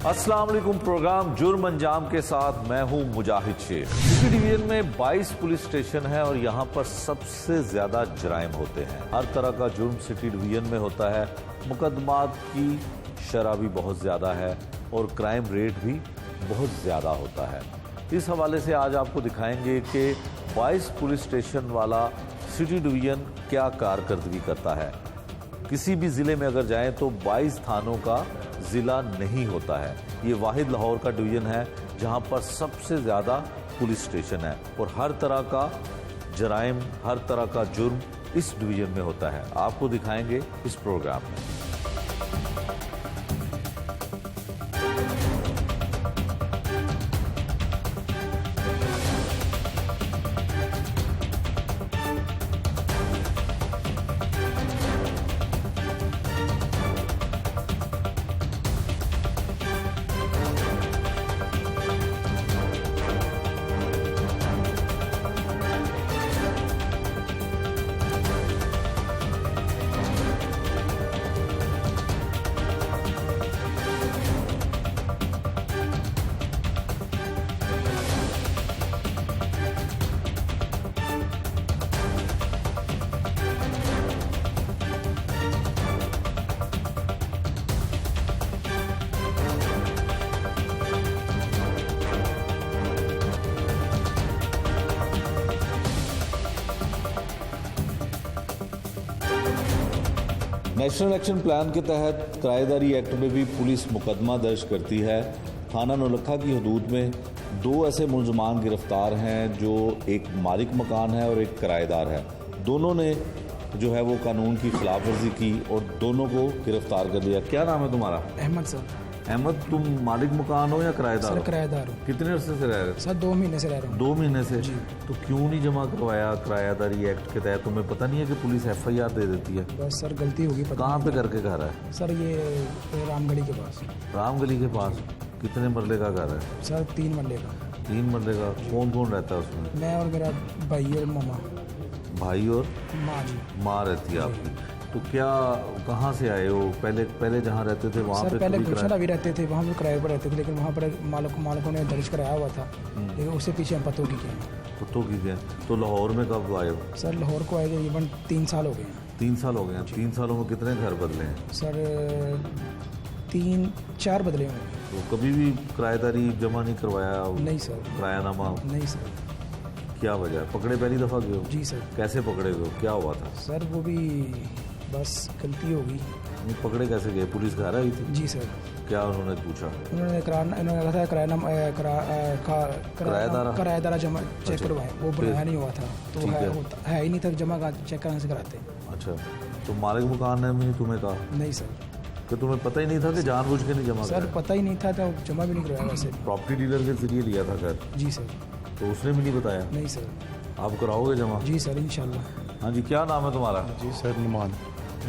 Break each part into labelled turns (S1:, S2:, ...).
S1: अस्सलाम वालेकुम। प्रोग्राम जुर्म अंजाम के साथ मैं हूं मुजाहिद शेख। सिटी डिवीजन में 22 पुलिस स्टेशन है और यहां पर सबसे ज्यादा जराइम होते हैं। हर तरह का जुर्म सिटी डिवीजन में होता है। मुकदमात की शरह भी बहुत ज्यादा है और क्राइम रेट भी बहुत ज्यादा होता है। इस हवाले से आज आपको दिखाएंगे कि 22 पुलिस स्टेशन वाला सिटी डिवीजन क्या कारकर्दगी करता है। किसी भी ज़िले में अगर जाएं तो 22 थानों का ज़िला नहीं होता है। ये वाहिद लाहौर का डिवीज़न है जहां पर सबसे ज़्यादा पुलिस स्टेशन है और हर तरह का जराइम, हर तरह का जुर्म इस डिवीज़न में होता है। आपको दिखाएंगे इस प्रोग्राम में। नेशनल एक्शन प्लान के तहत किराएदारी एक्ट में भी पुलिस मुकदमा दर्ज करती है। थाना नौलखा की हदूद में 2 ऐसे मुलजमान गिरफ्तार हैं जो एक मालिक मकान है और एक किराएदार है। दोनों ने जो है वो कानून की खिलाफ वर्जी की और दोनों को गिरफ्तार कर लिया। क्या नाम है तुम्हारा?
S2: अहमद सर।
S1: अहमद, तुम मालिक मकान हो या किराएदार हो?
S2: किराएदार हूँ।
S1: कितने अर्से से रह रहे हो?
S2: सर 2 महीने से रह रहा हूँ।
S1: 2 महीने से? तो क्यों नहीं जमा करवाया किराएदारी एक्ट के तहत? तुम्हें पता नहीं है कि पुलिस FIR दे देती है?
S2: बस सर गलती होगी।
S1: कहाँ पे करके घर है?
S2: सर ये रामगढ़ी के पास।
S1: रामगली के पास? कितने मरले का घर है?
S2: सर 3 मरले का।
S1: 3 मरले का। कौन कौन रहता है उसमें?
S2: मैं और मेरा भाई और मामा।
S1: भाई और
S2: माँ जी।
S1: माँ रहती है आपकी। तो क्या कहाँ से आए हो? पहले जहाँ रहते थे वहाँ पे?
S2: सर पहले गुलशन भी रहते थे, वहाँ पे किराए पर रहते थे, लेकिन वहाँ पर मालिकों ने दर्ज कराया हुआ था, लेकिन उससे पीछे हम पतों की किए।
S1: पतों की गए। तो लाहौर में कब आए हो?
S2: सर लाहौर को आए तकरीबन 3 साल हो गए हैं।
S1: 3 साल हो गए हैं। 3 सालों में कितने घर बदले हैं?
S2: सर 3-4 बदले होंगे।
S1: तो कभी भी किराएदारी जमा नहीं करवाया?
S2: नहीं सर।
S1: किरायानामा?
S2: नहीं सर।
S1: क्या वजह है? पकड़े पहली दफ़ा गए हो?
S2: जी सर।
S1: कैसे पकड़े गए हो? क्या हुआ था?
S2: सर वो भी बस गलती होगी।
S1: नहीं, पकड़े कैसे गए? पुलिस घर आई थी?
S2: जी सर।
S1: क्या उन्होंने पूछा?
S2: उन्होंने कहा था किराएदारा जमा चेक करवाएं। वो बनाया नहीं हुआ था, तो है ही नहीं था। जमा चेक कराने से कराते।
S1: अच्छा, तो मालिक मकान ने भी तुम्हें कहा?
S2: नहीं सर।
S1: कि तुम्हें पता ही नहीं था कि जानबूझ के नहीं जमा?
S2: सर पता ही नहीं था तो जमा भी नहीं करवाया वैसे।
S1: प्रॉपर्टी डीलर के जरिए लिया था घर?
S2: जी सर।
S1: तो उसने भी नहीं बताया?
S2: नहीं सर।
S1: आप कराओगे जमा?
S2: जी सर इंशाल्लाह।
S1: हाँ जी, क्या नाम है तुम्हारा?
S3: जी सर नुमान।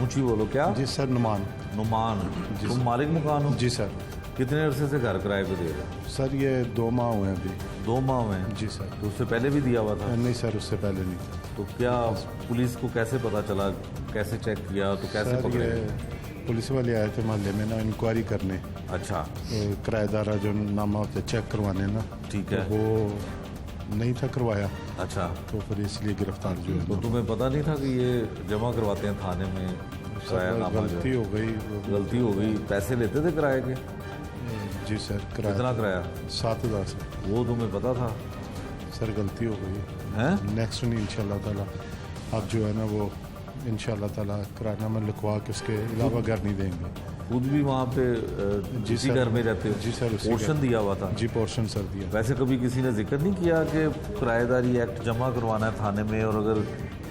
S1: ऊँची बोलो। क्या?
S3: जी सर नुमान।
S1: नुमान, तुम मालिक मकान हो?
S3: जी सर।
S1: कितने अरसे से घर किराए पे दे रहे हो?
S3: सर ये 2 माह हुए हैं अभी।
S1: 2 माह हुए हैं?
S3: जी सर।
S1: तो उससे पहले भी दिया हुआ था?
S3: नहीं सर, उससे पहले नहीं था।
S1: तो क्या पुलिस को कैसे पता चला? कैसे चेक किया? तो कैसे
S3: सर
S1: पकड़े?
S3: ये पुलिस वाले आए थे मोहल्ले में ना इंक्वायरी करने।
S1: अच्छा।
S3: किराएदारा जो नामा होता है चेक करवाने ना।
S1: ठीक है।
S3: तो वो नहीं था करवाया।
S1: अच्छा।
S3: तो फिर इसलिए गिरफ्तार जो है।
S1: तो तुम्हें पता नहीं था कि ये जमा करवाते हैं थाने में?
S3: गलती हो गई।
S1: गलती हो गई। पैसे लेते थे किराए के?
S3: जी सर।
S1: कितना किराया?
S3: 7,000 सर।
S1: वो तुम्हें पता था?
S3: सर गलती हो गई
S1: है।
S3: नेक्स्ट नहीं इंशाल्लाह ताला। अब जो है ना वो इंशाल्लाह ताला किराया में लिखवा के उसके अलावा घर नहीं देंगे।
S1: खुद भी वहाँ पे जिसी घर में रहते हो?
S3: जी सर।
S1: पोर्शन दिया हुआ था?
S3: जी पोर्शन सर दिया।
S1: वैसे कभी किसी ने जिक्र नहीं किया कि किराएदारी एक्ट जमा करवाना है थाने में, और अगर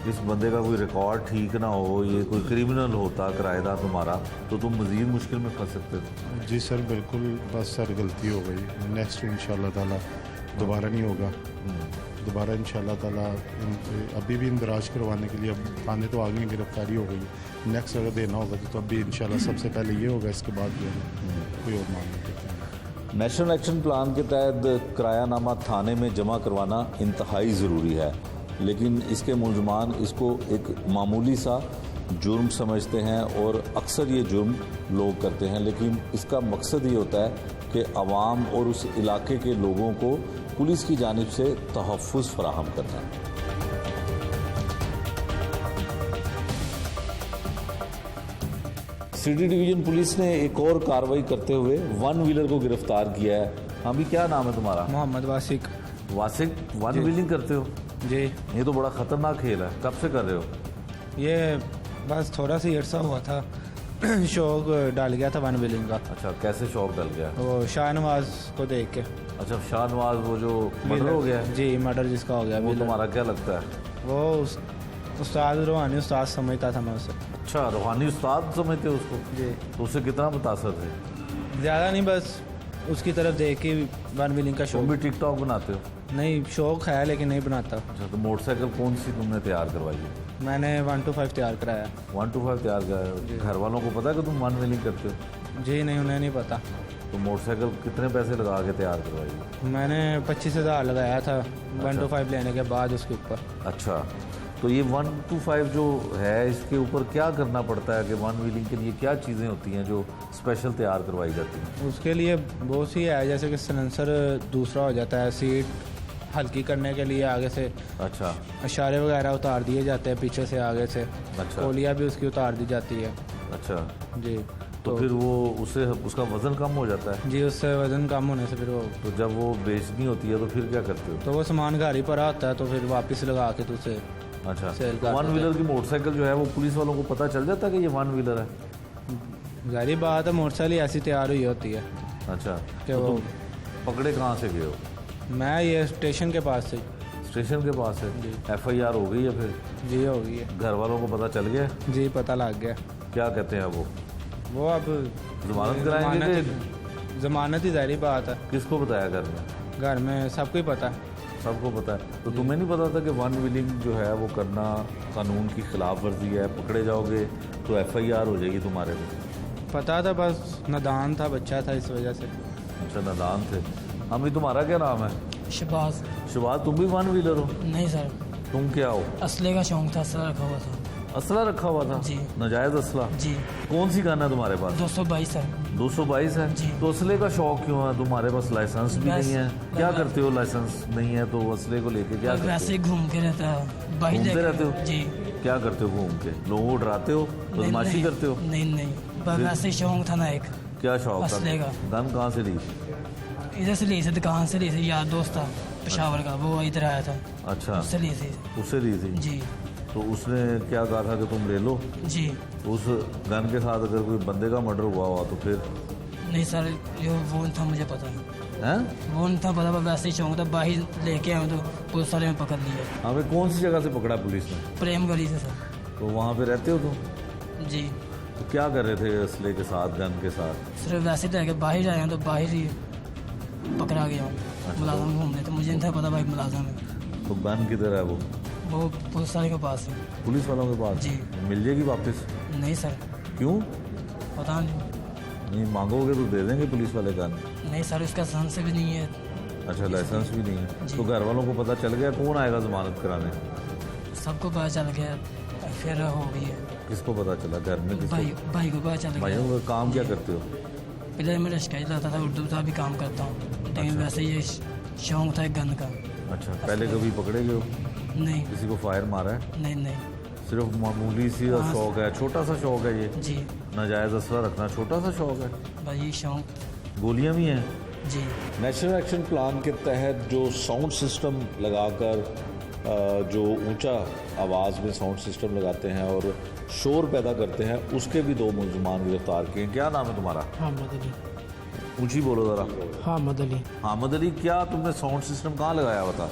S1: इस बंदे का कोई रिकॉर्ड ठीक ना हो, ये कोई क्रिमिनल होता किराएदार तुम्हारा, तो तुम मज़ीद मुश्किल में फंस सकते थे?
S3: जी सर बिल्कुल। बस सर गलती हो गई। नेक्स्ट इंशाल्लाह ताला दोबारा नहीं होगा। दोबारा इंशाल्लाह ताला अभी भी इंदराज करवाने के लिए अब थाने तो आ गई, गिरफ्तारी हो गई। नेक्स्ट अगर देना होगा तो अभी इंशाल्लाह सबसे पहले ये होगा, इसके बाद जो है कोई और मांग करते हैं।
S1: नेशनल एक्शन प्लान के तहत किरायानामा थाने में जमा करवाना इंतहाई ज़रूरी है, लेकिन इसके मुलजमान इसको एक मामूली सा जुर्म समझते हैं और अक्सर ये जुर्म लोग करते हैं, लेकिन इसका मकसद ये होता है कि आवाम और उस इलाके के लोगों को पुलिस की जानिब से तहफ़्फ़ुज़ फराहम करना। सिटी डिवीज़न पुलिस ने एक और कार्रवाई करते हुए वन व्हीलर को गिरफ्तार किया है। अभी क्या नाम है तुम्हारा?
S2: मोहम्मद वासिक।
S1: वासिक, वन व्हीलिंग करते हो?
S2: जी।
S1: ये तो बड़ा ख़तरनाक खेल है, कब से कर रहे हो?
S2: ये बस थोड़ा सा अरसा हुआ था, शौक डाल गया था वन व्हीलिंग का।
S1: अच्छा, कैसे शौक डल गया?
S2: वो शाहनवाज को देख के।
S1: अच्छा, शाहनवाज वो जो मर्डर हो गया है?
S2: जी, मर्डर जिसका हो गया।
S1: वो तुम्हारा क्या लगता है?
S2: वो उस्ताद रूहानी उस्ताद समझता था मैं उसे।
S1: अच्छा, रूहानी उस्ताद समझते हो उसको?
S2: जी।
S1: तो उससे कितना मुतासर थे?
S2: ज़्यादा नहीं, बस उसकी तरफ देख के वन व्हीलिंग का
S1: तुम
S2: शौक।
S1: भी टिकटॉक बनाते हो?
S2: नहीं, शौक है लेकिन नहीं बनाता।
S1: अच्छा, तो मोटरसाइकिल कौन सी तुमने तैयार करवाई है?
S2: मैंने 125 तैयार कराया।
S1: 125 तैयार कराया? घर वालों को पता है कि तुम वन व्हीलिंग करते हो?
S2: जी नहीं, उन्हें नहीं पता।
S1: तो मोटरसाइकिल कितने पैसे लगा के तैयार करवाई है?
S2: मैंने 25,000 लगाया था 125 लेने के बाद उसके ऊपर।
S1: अच्छा, तो ये 125 जो है इसके ऊपर क्या करना पड़ता है कि वन व्हीलिंग के लिए क्या चीज़ें होती हैं जो स्पेशल तैयार करवाई जाती हैं?
S2: उसके लिए बहुत सी है, जैसे कि सिलेंसर दूसरा हो जाता है, सीट हल्की करने के लिए आगे से
S1: अच्छा,
S2: इशारे वगैरह उतार दिए जाते हैं पीछे से आगे से।
S1: अच्छा।
S2: कोलियाँ भी उसकी उतार दी जाती है।
S1: अच्छा,
S2: जी।
S1: तो फिर वो उससे उसका वज़न कम हो जाता है?
S2: जी, उससे वज़न कम होने से फिर वो
S1: तो जब वो बेचनी होती है तो फिर क्या करते हो?
S2: तो वो सामान गाड़ी पर आता है तो फिर वापस लगा के तो उसे
S1: अच्छा,
S2: सेल
S1: तो
S2: कर
S1: वन
S2: देते
S1: व्हीलर की मोटरसाइकिल जो है वो पुलिस वालों को पता चल जाता है कि ये वन व्हीलर है?
S2: जाहिर बात है, मोटरसाइकिल ऐसी तैयार हुई होती है।
S1: अच्छा,
S2: कि
S1: तो
S2: वो
S1: तुम पकड़े कहाँ से गए हो?
S2: मैं ये स्टेशन के पास से।
S1: स्टेशन के पास है?
S2: जी।
S1: FIR हो गई है फिर?
S2: जी, हो गई है।
S1: घर वालों को पता चल गया?
S2: जी, पता लग गया।
S1: क्या कहते हैं
S2: वो अब
S1: जमानत कराएंगे कि?
S2: जमानत ही जाहिर बात है।
S1: किसको बताया घर में?
S2: घर में सबको ही पता है।
S1: सबको पता है। तो तुम्हें नहीं पता था कि वन व्हीलिंग जो है वो करना कानून की खिलाफ वर्जी है, पकड़े जाओगे तो FIR हो जाएगी तुम्हारे पे?
S2: पता था, बस नादान था, बच्चा था, इस वजह से।
S1: अच्छा, नादान थे। अम्मी, तुम्हारा क्या नाम है?
S4: शबाज।
S1: शुभात, तुम भी वन व्हीलर हो?
S4: नहीं सर,
S1: तुम क्या हो?
S4: असले का शौक था, असला रखा हुआ था।
S1: असला रखा हुआ था?
S4: जी।
S1: नाजायज असला?
S4: जी।
S1: कौन सी गन है तुम्हारे पास?
S4: 222 सर।
S1: 222 है?
S4: जी।
S1: तो असले का शौक क्यों है? तुम्हारे पास लाइसेंस भी नहीं है? क्या करते हो? लाइसेंस नहीं है तो असले को लेके क्या करते
S4: वैसे ही घूम के रहता है, बाइक
S1: घूमते
S4: लेके।
S1: रहते हो?
S4: जी।
S1: क्या करते हो घूम के? लोगों को डराते हो?
S4: नहीं,
S1: बदमाशी
S4: नहीं,
S1: करते हो?
S4: नहीं नहीं, बस वैसे ही शौक था ना एक।
S1: क्या शौक था?
S4: असले का।
S1: गन कहाँ से ली?
S4: इधर से ली थी, दुकान से ली थी, यार दोस्त था पेशावर का, वो इधर आया था,
S1: अच्छा,
S4: उससे ली थी।
S1: उससे ली थी?
S4: जी।
S1: तो उसने क्या कहा था कि तुम ले लो?
S4: जी।
S1: उस गन के साथ अगर कोई बंदे का मर्डर हुआ हुआ तो फिर?
S4: नहीं सर, ये वो नहीं था, मुझे पता नहीं।
S1: हैं?
S4: वो नहीं था पता, बस वैसे ही शौक था, बाहर लेके आए तो पुलिस वाले में पकड़ लिया।
S1: हमें कौन सी जगह से पकड़ा पुलिस ने?
S4: प्रेम गली से सर।
S1: तो वहाँ पे रहते हो तुम?
S4: जी।
S1: तो क्या कर रहे थे असले के साथ, गन के साथ?
S4: सिर्फ वैसे ही लेके बाहर आए हैं तो बाहर ही पकड़ा गया हूँ। मुलाजम घूम रहे थे, मुझे नहीं था पता भाई मुलाजम है।
S1: तो गन किधर है वो?
S4: वो पुलिस वाले के पास है।
S1: पुलिस वालों के पास?
S4: जी।
S1: मिल जाएगी वापस?
S4: नहीं सर,
S1: क्यों?
S4: पता नहीं।
S1: नहीं मांगोगे तो दे देंगे पुलिस वाले गन?
S4: नहीं सर, उसका लाइसेंस भी नहीं है।
S1: अच्छा, लाइसेंस भी नहीं है?
S4: जी।
S1: तो घर वालों को पता चल गया? कौन आएगा जमानत कराने?
S4: सबको पता चल गया, फिर हो गई है।
S1: किसको पता चला? घर में किसको?
S4: भाई को पता चल
S1: भाइयों
S4: गया।
S1: का काम क्या करते हो?
S4: पहले मैं लश्करी जाता था, उर्दू का भी काम करता हूँ, लेकिन वैसे ये शौक था एक गन का।
S1: अच्छा, पहले कभी पकड़े गए हो?
S4: नहीं
S1: किसी को फायर मारा है?
S4: नहीं नहीं।
S1: सिर्फ मामूली सी
S4: हाँ।
S1: शौक है, छोटा सा शौक है ये?
S4: जी।
S1: नाजायज असला रखना छोटा सा शौक है?
S4: भाई शौक।
S1: गोलियां भी हैं?
S4: जी।
S1: नेशनल एक्शन प्लान के तहत जो साउंड सिस्टम लगाकर जो ऊंचा आवाज़ में साउंड सिस्टम लगाते हैं और शोर पैदा करते हैं, उसके भी 2 मुलजमान गिरफ्तार किए हैं। क्या नाम है तुम्हारा?
S2: हामिद अली।
S1: ऊंची बोलो ज़रा।
S2: हामिद अली।
S1: हामिद अली, क्या तुमने साउंड सिस्टम कहाँ लगाया हुआ था?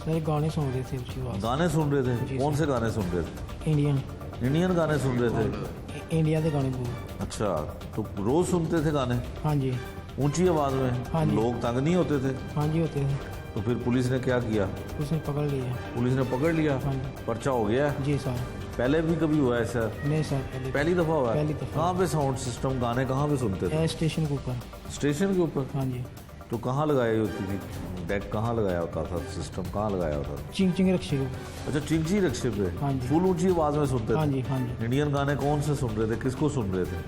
S2: सर गाने सुन रहे थे उसकी आवाज़।
S1: गाने सुन रहे थे? कौन से गाने सुन रहे थे?
S2: इंडियन
S1: इंडियन गाने सुन रहे थे?
S2: इंडिया के गाने बोल।
S1: अच्छा, तो रोज़ सुनते थे गाने
S2: हाँ जी।
S1: ऊंची आवाज़ में?
S2: हाँ जी।
S1: लोग तंग नहीं होते थे?
S2: हाँ जी, होते थे।
S1: तो फिर पुलिस ने क्या किया?
S2: उसने पकड़ लिया।
S1: पुलिस ने पकड़ लिया?
S2: हाँ जी।
S1: पर्चा हो गया?
S2: जी सर।
S1: पहले भी कभी हुआ ऐसा?
S2: नहीं सर,
S1: पहली दफ़ा हुआ है?
S2: पहली दफ़ा।
S1: कहाँ पे साउंड सिस्टम गाने कहाँ पे सुनते थे?
S2: स्टेशन के ऊपर।
S1: स्टेशन के ऊपर?
S2: हाँ जी।
S1: तो कहाँ लगाई होती थी डेक कहाँ लगाया होता था, सिस्टम कहाँ लगाया होता था?
S2: चिंग चिंग रक्षे को।
S1: अच्छा, चिंची रक्षे पे
S2: हाँ जी।
S1: फुल ऊंची आवाज में सुनते
S2: हाँ
S1: थे?
S2: जी हाँ जी।
S1: इंडियन गाने कौन से सुन रहे थे, किसको सुन रहे थे?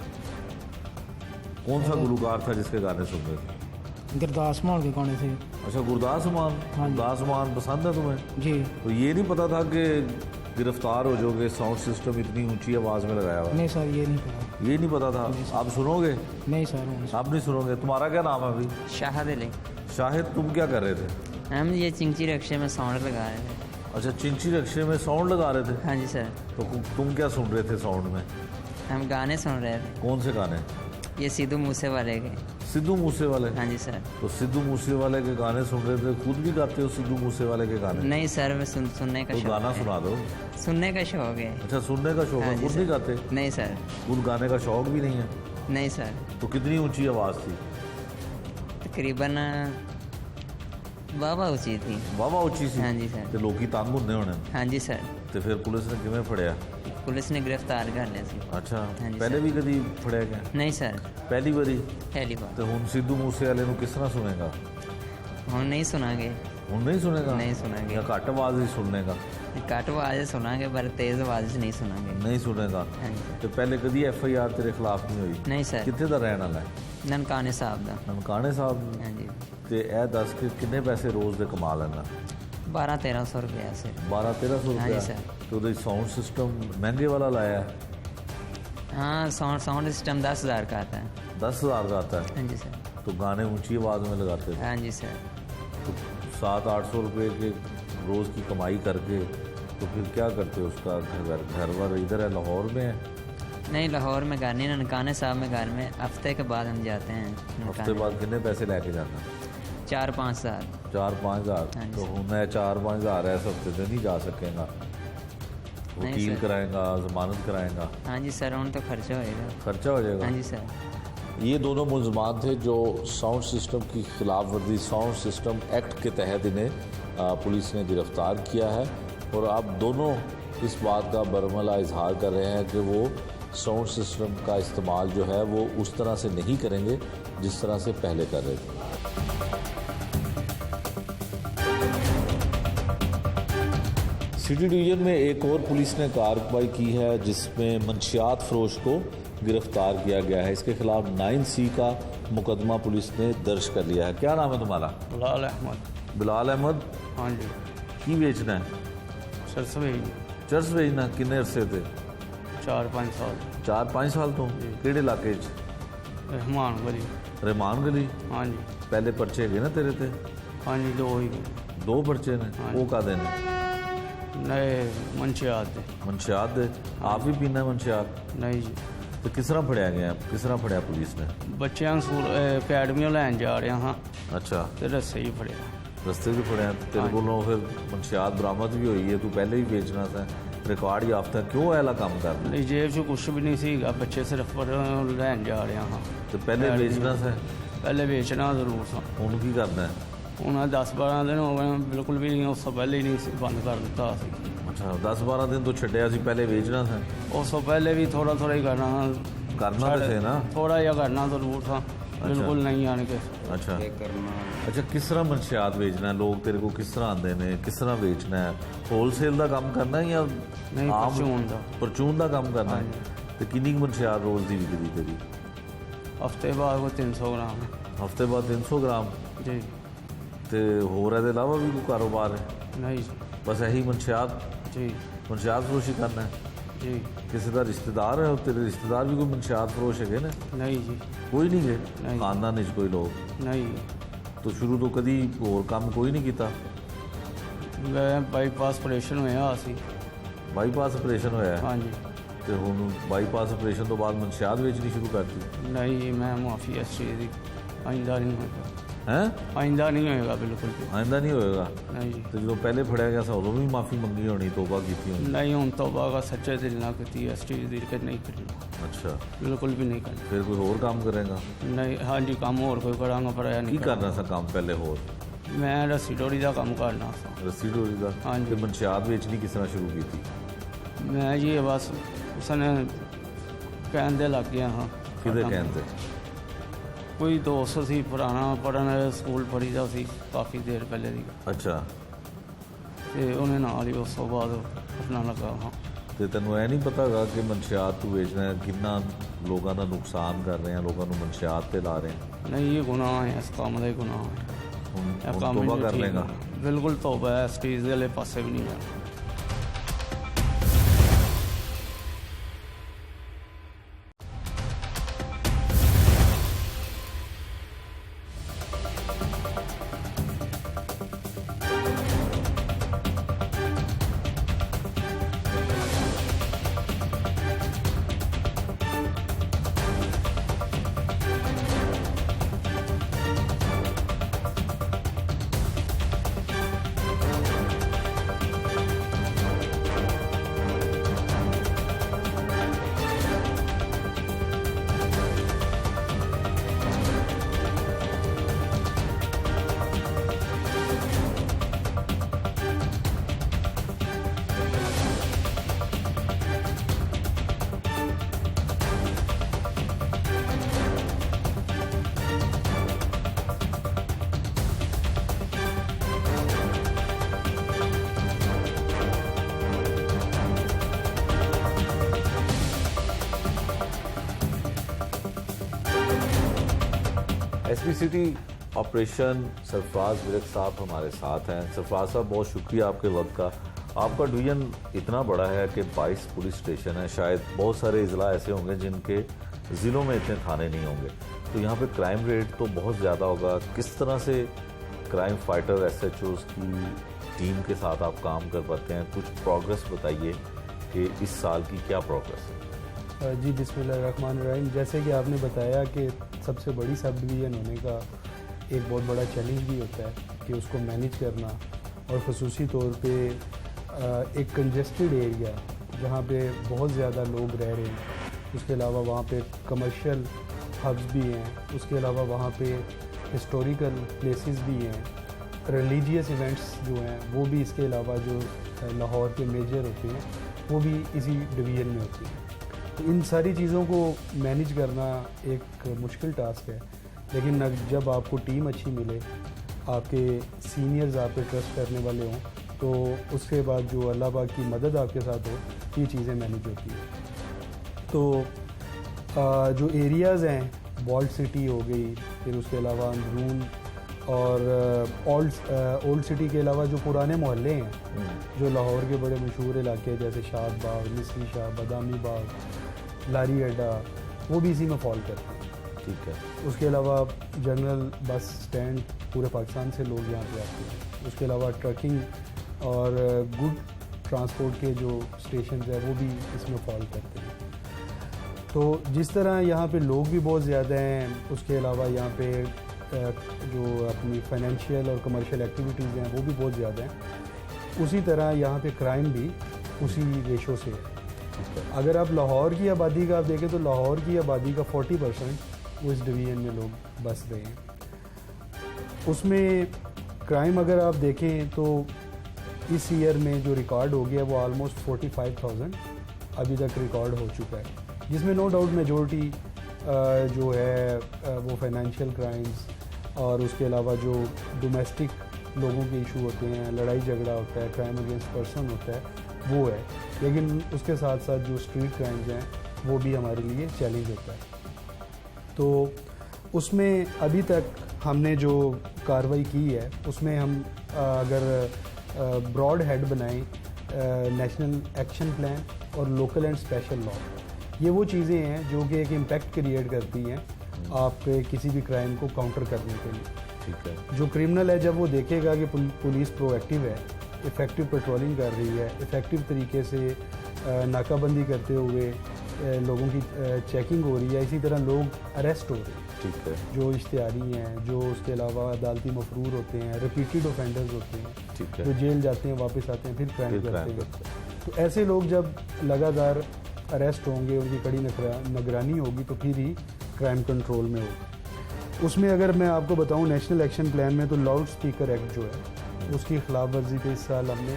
S1: कौन सा गुलकार था जिसके गाने सुन रहे थे?
S2: गुरदास मान के गाने थे।
S1: अच्छा, गुरदास मान।
S2: हाँ जी।
S1: गुरदास मान पसंद है तुम्हें?
S2: जी
S1: तो ये नहीं पता था कि गिरफ्तार हो जाओगे, साउंड सिस्टम इतनी ऊंची आवाज में लगाया हुआ?
S2: नहीं सर, ये नहीं पता।
S1: ये नहीं पता था। आप सुनोगे?
S2: नहीं सर।
S1: आप नहीं सुनोगे। तुम्हारा क्या नाम है अभी?
S5: शाहिद अली।
S1: शाहिद, तुम क्या कर रहे थे?
S5: हम ये चिंची रक्षे में साउंड लगा रहे थे।
S1: अच्छा, चिंची रक्षे में साउंड लगा रहे थे?
S5: हाँ जी सर।
S1: तो तुम क्या सुन रहे थे साउंड में?
S5: हम गाने सुन रहे थे,
S1: कौन से गाने?
S5: ये सिद्धू मूसे वाले के।
S1: सिद्धू मूसे वाले?
S5: हाँ जी सर।
S1: तो सिद्धू मूसे वाले के गाने सुन रहे थे, खुद भी गाते हो सिद्धू मूसे वाले के गाने?
S5: नहीं सर, मैं सुनने का
S1: तो
S5: शौक
S1: गाना
S5: है।
S1: सुना दो।
S5: सुनने का शौक है।
S1: अच्छा, सुनने का शौक
S5: हाँ
S1: है,
S5: जी
S1: खुद
S5: सर।
S1: नहीं गाते?
S5: नहीं सर।
S1: खुद गाने का शौक भी नहीं है?
S5: नहीं सर।
S1: तो कितनी ऊंची आवाज थी?
S5: तकरीबन वाहवा ऊँची थी।
S1: वाहवा ऊंची सी?
S5: हाँ जी सर।
S1: ਤੇ ਲੋਕੀ ਤੰਗ ਹੁੰਦੇ ਹੋਣੇ।
S5: हाँ जी सर।
S1: ਤੇ ਫਿਰ ਪੁਲਿਸ ਨੇ ਕਿਵੇਂ ਫੜਿਆ?
S5: पुलिस ने गिरफ्तार कर लिया सी।
S1: ਅੱਛਾ,
S5: ਹਾਂਜੀ
S1: ਪਹਿਲੇ
S5: ਸਰ।
S1: ਵੀ ਕਦੀ ਫੜਿਆ ਗਿਆ?
S5: नहीं सर,
S1: ਪਹਿਲੀ ਵਾਰੀ?
S5: पहली बार।
S1: ਤੇ ਹੁਣ ਸਿੱਧੂ ਮੂਸੇ ਵਾਲੇ ਨੂੰ ਕਿਸ ਤਰ੍ਹਾਂ ਸੁਣੇਗਾ?
S5: हम नहीं सुनागे।
S1: ਹੁਣ ਨਹੀਂ ਸੁਣੇਗਾ?
S5: ਨਹੀਂ ਸੁਣਾਂਗੇ।
S1: ਜਾਂ ਘੱਟ ਆਵਾਜ਼ ਹੀ ਸੁਣੇਗਾ?
S5: घट आवाज सुनागे पर तेज आवाज से नहीं सुनागे।
S1: ਨਹੀਂ ਸੁਣੇਗਾ।
S5: हाँ जी
S1: ਤੇ ਪਹਿਲੇ ਕਦੀ ਐਫ ਆਈ ਆਰ ਤੇਰੇ ਖਿਲਾਫ ਨਹੀਂ ਹੋਈ?
S5: नहीं सर।
S1: ਕਿੱਥੇ ਦਾ ਰਹਿਣ ਵਾਲਾ ਹੈ?
S5: ननकाने साहब का।
S1: ਨਨਕਾਣੇ ਸਾਹਿਬ।
S5: हाँ जी।
S1: ਤੇ ਇਹ ਦੱਸ ਕਿ ਕਿੰਨੇ ਪੈਸੇ ਰੋਜ਼ ਦੇ ਕਮਾ ਲੈਂਦਾ?
S5: 1200-1300 रुपया सर।
S1: 1200-1300
S5: ਹਾਂਜੀ
S1: ਰੁਪਇਆ?
S5: ਸਰ।
S1: ਤੇ ਉਹਦੇ ਸਾਊਂਡ ਸਿਸਟਮ ਮਹਿੰਗੇ ਵਾਲਾ ਲਾਇਆ ਹੈ?
S5: हाँ, साउंड सिस्टम 10,000 का आता है।
S1: 10,000 का आता है?
S5: हाँ जी सर।
S1: तो गाने ऊंची आवाज़ में लगाते थे?
S5: हाँ जी सर।
S1: तो 700-800 रुपये के रोज़ की कमाई करके तो फिर क्या करते हो? उसका घर वर इधर है, लाहौर में है?
S5: नहीं, लाहौर में घर नहीं, ननकाने साहब में घर में हफ्ते के बाद हम जाते हैं।
S1: हफ्ते बाद कितने पैसे लेके जाना?
S5: 4-5 हज़ार।
S1: 4-5 हज़ार?
S5: हाँ जी
S1: तो
S5: सर।
S1: हूँ मैं 4-5 हज़ार है, हफ्ते से नहीं जा सकेगा?
S5: नहीं
S1: वकील
S5: सर।
S1: कराएगा, जमानत कराएगा,
S5: हाँ जी सर, उन तो खर्चा होएगा।
S1: खर्चा हो जाएगा?
S5: हाँ जी सर।
S1: ये दोनों मुलजमान थे जो साउंड सिस्टम की खिलाफ वर्जी, साउंड सिस्टम एक्ट के तहत इन्हें पुलिस ने गिरफ्तार किया है। और अब दोनों इस बात का बरमला इजहार कर रहे हैं कि वो साउंड सिस्टम का इस्तेमाल जो है वो उस तरह से नहीं करेंगे जिस तरह से पहले कर रहे थे। सिटी डिवीजन में एक और पुलिस ने कार्रवाई की है जिसमें मंशियात फरोश को गिरफ्तार किया गया है। इसके खिलाफ 9C का मुकदमा पुलिस ने दर्ज कर लिया है। क्या नाम है तुम्हारा?
S6: बिलाल अहमद।
S1: बिलाल अहमद।
S6: हाँ जी।
S1: की बेचना है?
S6: सरसवे
S1: चर्च बेचना? किन्ने अरसे थे?
S6: 4-5 साल।
S1: 4-5 साल तो केड़े इलाके च?
S6: रहमान गली।
S1: रहमान गली।
S6: हाँ जी।
S1: पहले पर्चे है ना तेरे ते?
S6: हाँ जी, 2 ही
S1: 2 पर्चे ने?
S6: हाँ
S1: वो
S6: जी।
S1: का देने?
S6: नए मंशियात दे।
S1: मंशियात दे? आप ही पीना है मंशियात?
S6: नहीं जी।
S1: तो किस तरह फड़िया गया? किस तरह फड़िया पुलिस ने?
S6: बच्चों स्कूल अकैडमी लैन जा रहे हाँ,
S1: अच्छा,
S6: तो रस्से ही फड़िया।
S1: रस्ते से फड़िया? तेरे
S6: हाँ
S1: को फिर मंशियात बरामद भी हुई है, तू पहले ही बेचना था, रिकॉर्ड याफ्ता, क्यों ऐला काम कर?
S6: नहीं, जेब से कुछ भी नहीं सीगा, बच्चे सिर्फ पर लैन जा रहे हाँ।
S1: तो पहले बेचना था?
S6: पहले बेचना जरूर था।
S1: ਹੁਣ ਕੀ ਕਰਨਾ ਹੈ?
S6: उन्हें 10-12 दिन हो गए, बिल्कुल भी नहीं, उससे पहले ही नहीं बंद कर दिता।
S1: अच्छा, 10-12 दिन तो छड्या सी, पहले बेचना था?
S6: उससे पहले भी थोड़ा थोड़ा ही करना
S1: करना तो थे ना?
S6: थोड़ा या करना जरूर था, बिल्कुल नहीं आने के।
S1: अच्छा अच्छा, किस तरह मंशियात बेचना है? लोग तेरे को किस तरह आते ने, किस तरह बेचना है? होलसेल का काम करना है या
S6: नहीं, परचून दा।
S1: परचून का काम करना है? तो किन्नी मंशियात रोज़ की बिकदी तेरी?
S6: हफ्ते बाद कोई 300 ग्राम।
S1: हफ्ते बाद 300 ग्राम?
S6: जी।
S1: तो होर ਇਹਦੇ ਇਲਾਵਾ भी कोई कारोबार है?
S6: नहीं
S1: बस यही मंशियात?
S6: जी।
S1: मंशियात फरोशी करना है?
S6: जी।
S1: किसी का रिश्तेदार है? तेरे रिश्तेदार भी कोई मंशियात फरोश है ना?
S6: नहीं जी।
S1: कोई नहीं गए
S6: नहीं।
S1: खानदान कोई लोग?
S6: नहीं,
S1: तो शुरू तो कभी होर काम कोई नहीं किया?
S6: मैं बाईपास ऑपरेशन होया सी।
S1: बाईपास ऑपरेशन होया है?
S6: हाँ जी।
S1: तो हुण बाईपास ऑपरेशन तो बाद मंशियात बेचनी शुरू कर दी?
S6: नहीं, मैं माफ़ी इस चीज़ की, आइंदा नहीं होगा।
S1: हैं?
S6: आइंदा नहीं होएगा बिल्कुल भी।
S1: आइंदा नहीं होएगा?
S6: नहीं जी।
S1: तो जो पहले फड़िया गया सा उदों भी माफ़ी मंगी होनी, तौबा की होनी?
S6: नहीं, हूँ तौबा का सच्चे दिल ना की इस चीज़ दी के नहीं करनी,
S1: अच्छा,
S6: बिल्कुल भी नहीं करनी।
S1: फिर कोई होर काम करेगा?
S6: नहीं, हाँ जी, काम और कोई करांगा पर
S1: की
S6: नहीं
S1: करना सा काम पहले होर?
S6: मैं रस्सी डोरी का काम करना सा।
S1: रस्सी डोरी का?
S6: हाँ जी।
S1: ते मंशियात बेचनी किस तरह शुरू की थी?
S6: मैं ये बस उसने कहने लग गया हाँ।
S1: किधे कहते?
S6: ਕੋਈ ਦੋਸਤ ਸੀ ਪੁਰਾਣਾ ਪੜ੍ਹਨ ਵਾਲੇ ਸਕੂਲ ਪੜ੍ਹੀਦਾ ਸੀ ਕਾਫੀ ਦੇਰ ਪਹਿਲੇ ਦੀ
S1: ਅੱਛਾ,
S6: ਤੇ ਉਹਨੇ ਨਾਲ ਹੀ ਉਸ ਤੋਂ ਬਾਅਦ ਆਪਣਾ ਲੱਗਾ ਹਾਂ।
S1: ਤੇ ਤੈਨੂੰ ਇਹ ਨਹੀਂ ਪਤਾਗਾ ਕਿ ਮਨਸ਼ਿਆਤ ਤੂੰ ਵੇਚ ਰਿਹਾ ਹੈ, ਕਿੰਨਾ ਲੋਕਾਂ ਦਾ ਨੁਕਸਾਨ ਕਰ ਰਹੇ ਆ, ਲੋਕਾਂ ਨੂੰ ਮਨਸ਼ਿਆਤ ਤੇ ਲਾ ਰਹੇ ਆ।
S6: ਨਹੀਂ ਇਹ ਗੁਨਾਹ ਹੈ, ਇਸ ਕੰਮ ਦਾ ਹੀ ਗੁਨਾਹ ਹੈ।
S1: ਹੁਣ
S6: ਇਹ ਕੰਮ
S1: ਤੋਬਾ
S6: ਹੀ
S1: ਕਰ
S6: ਠੀਕ
S1: ਲੇਗਾ।
S6: ਹੈ। ਬਿਲਕੁਲ ਤੋਬਾ ਹੈ, ਇਸ ਚੀਜ਼ ਦੇ ਵਾਲੇ ਪਾਸੇ ਵੀ ਨਹੀਂ ਜਾਣਾ।
S1: SP city operation Sarfaraz Virk साहब हमारे साथ हैं। सरफराज साहब, बहुत शुक्रिया आपके वक्त का। आपका डिवीजन इतना बड़ा है कि 22 पुलिस स्टेशन है, शायद बहुत सारे ज़िला ऐसे होंगे जिनके ज़िलों में इतने थाने नहीं होंगे, तो यहाँ पे क्राइम रेट तो बहुत ज़्यादा होगा। किस तरह से क्राइम फाइटर SHOs की टीम के साथ आप काम कर पाते हैं? कुछ प्रोग्रेस बताइए कि इस साल की क्या प्रोग्रेस है।
S7: जी बिस्मिल्लाहिर्रहमानिर्रहीम। जैसे कि आपने बताया कि सबसे बड़ी सब डिवीज़न होने का एक बहुत बड़ा चैलेंज भी होता है कि उसको मैनेज करना, और ख़ुसूसी तौर पे एक कंजेस्टेड एरिया जहाँ पे बहुत ज़्यादा लोग रह रहे हैं, उसके अलावा वहाँ पे कमर्शियल हब्स भी हैं, उसके अलावा वहाँ पे हिस्टोरिकल प्लेसेस भी हैं, रिलीजियस इवेंट्स जो हैं वो भी इसके अलावा जो लाहौर के मेजर होते हैं वो भी इसी डिवीज़न में होती हैं। तो इन सारी चीज़ों को मैनेज करना एक मुश्किल टास्क है, लेकिन जब आपको टीम अच्छी मिले, आपके सीनियर्स आप पे ट्रस्ट करने वाले हों, तो उसके बाद जो अल्लाह पाक की मदद आपके साथ हो, ये चीज़ें मैनेज होती हैं। तो जो एरियाज़ हैं, वॉल्ड सिटी हो गई, फिर उसके अलावा अंदरून और ओल्ड सिटी के अलावा जो पुराने मोहल्ले हैं, जो लाहौर के बड़े मशहूर इलाके जैसे शाद बाग, मिस्री शाह, बादामी बाग, लारी अड्डा, वो भी इसी में फॉल करते हैं।
S1: ठीक है।
S7: उसके अलावा जनरल बस स्टैंड, पूरे पाकिस्तान से लोग यहाँ पे आते हैं। उसके अलावा ट्रकिंग और गुड ट्रांसपोर्ट के जो स्टेशन हैं वो भी इसमें फॉल करते हैं। तो जिस तरह यहाँ पे लोग भी बहुत ज़्यादा हैं, उसके अलावा यहाँ पे जो अपनी फाइनेंशियल और कमर्शियल एक्टिविटीज़ हैं वो भी बहुत ज़्यादा हैं, उसी तरह यहाँ पे क्राइम भी उसी रेशो से है। अगर आप लाहौर की आबादी का आप देखें तो लाहौर की आबादी का 40% वो इस डिवीज़न में लोग बस रहे हैं। उसमें क्राइम अगर आप देखें तो इस ईयर में जो रिकॉर्ड हो गया वो ऑलमोस्ट 45,000 अभी तक रिकॉर्ड हो चुका है, जिसमें नो डाउट मेजॉरिटी जो है वो फाइनेंशियल क्राइम्स और उसके अलावा जो डोमेस्टिक लोगों के इशू होते हैं, लड़ाई झगड़ा होता है, क्राइम अगेंस्ट पर्सन होता है, वो है। लेकिन उसके साथ साथ जो स्ट्रीट क्राइम्स हैं वो भी हमारे लिए चैलेंज होता है। तो उसमें अभी तक हमने जो कार्रवाई की है उसमें हम अगर ब्रॉड हेड बनाएं, नेशनल एक्शन प्लान और लोकल एंड स्पेशल लॉ, ये वो चीज़ें हैं जो कि एक इम्पैक्ट क्रिएट करती हैं आपके किसी भी क्राइम को काउंटर करने के लिए।
S1: ठीक है।
S7: जो क्रिमिनल है जब वो देखेगा कि पुलिस प्रोएक्टिव है, इफ़ेक्टिव पेट्रोलिंग कर रही है, इफ़ेक्टिव तरीके से नाकाबंदी करते हुए लोगों की चेकिंग हो रही है, इसी तरह लोग अरेस्ट हो रहे हैं,
S1: ठीक है,
S7: जो इश्तिहारी हैं, जो उसके अलावा अदालती मफरूर होते हैं, रिपीटेड ऑफेंडर्स होते हैं,
S1: ठीक है,
S7: जो जेल जाते हैं वापस आते हैं फिर क्राइम करते हैं।
S1: करते हैं।
S7: तो ऐसे लोग जब लगातार अरेस्ट होंगे, उनकी कड़ी निगरानी होगी तो फिर ही क्राइम कंट्रोल में होगा। उसमें अगर मैं आपको बताऊं नेशनल एक्शन प्लान में तो लाउड स्पीकर एक्ट जो है उसकी खिलाफ वर्जी पे इस साल हमने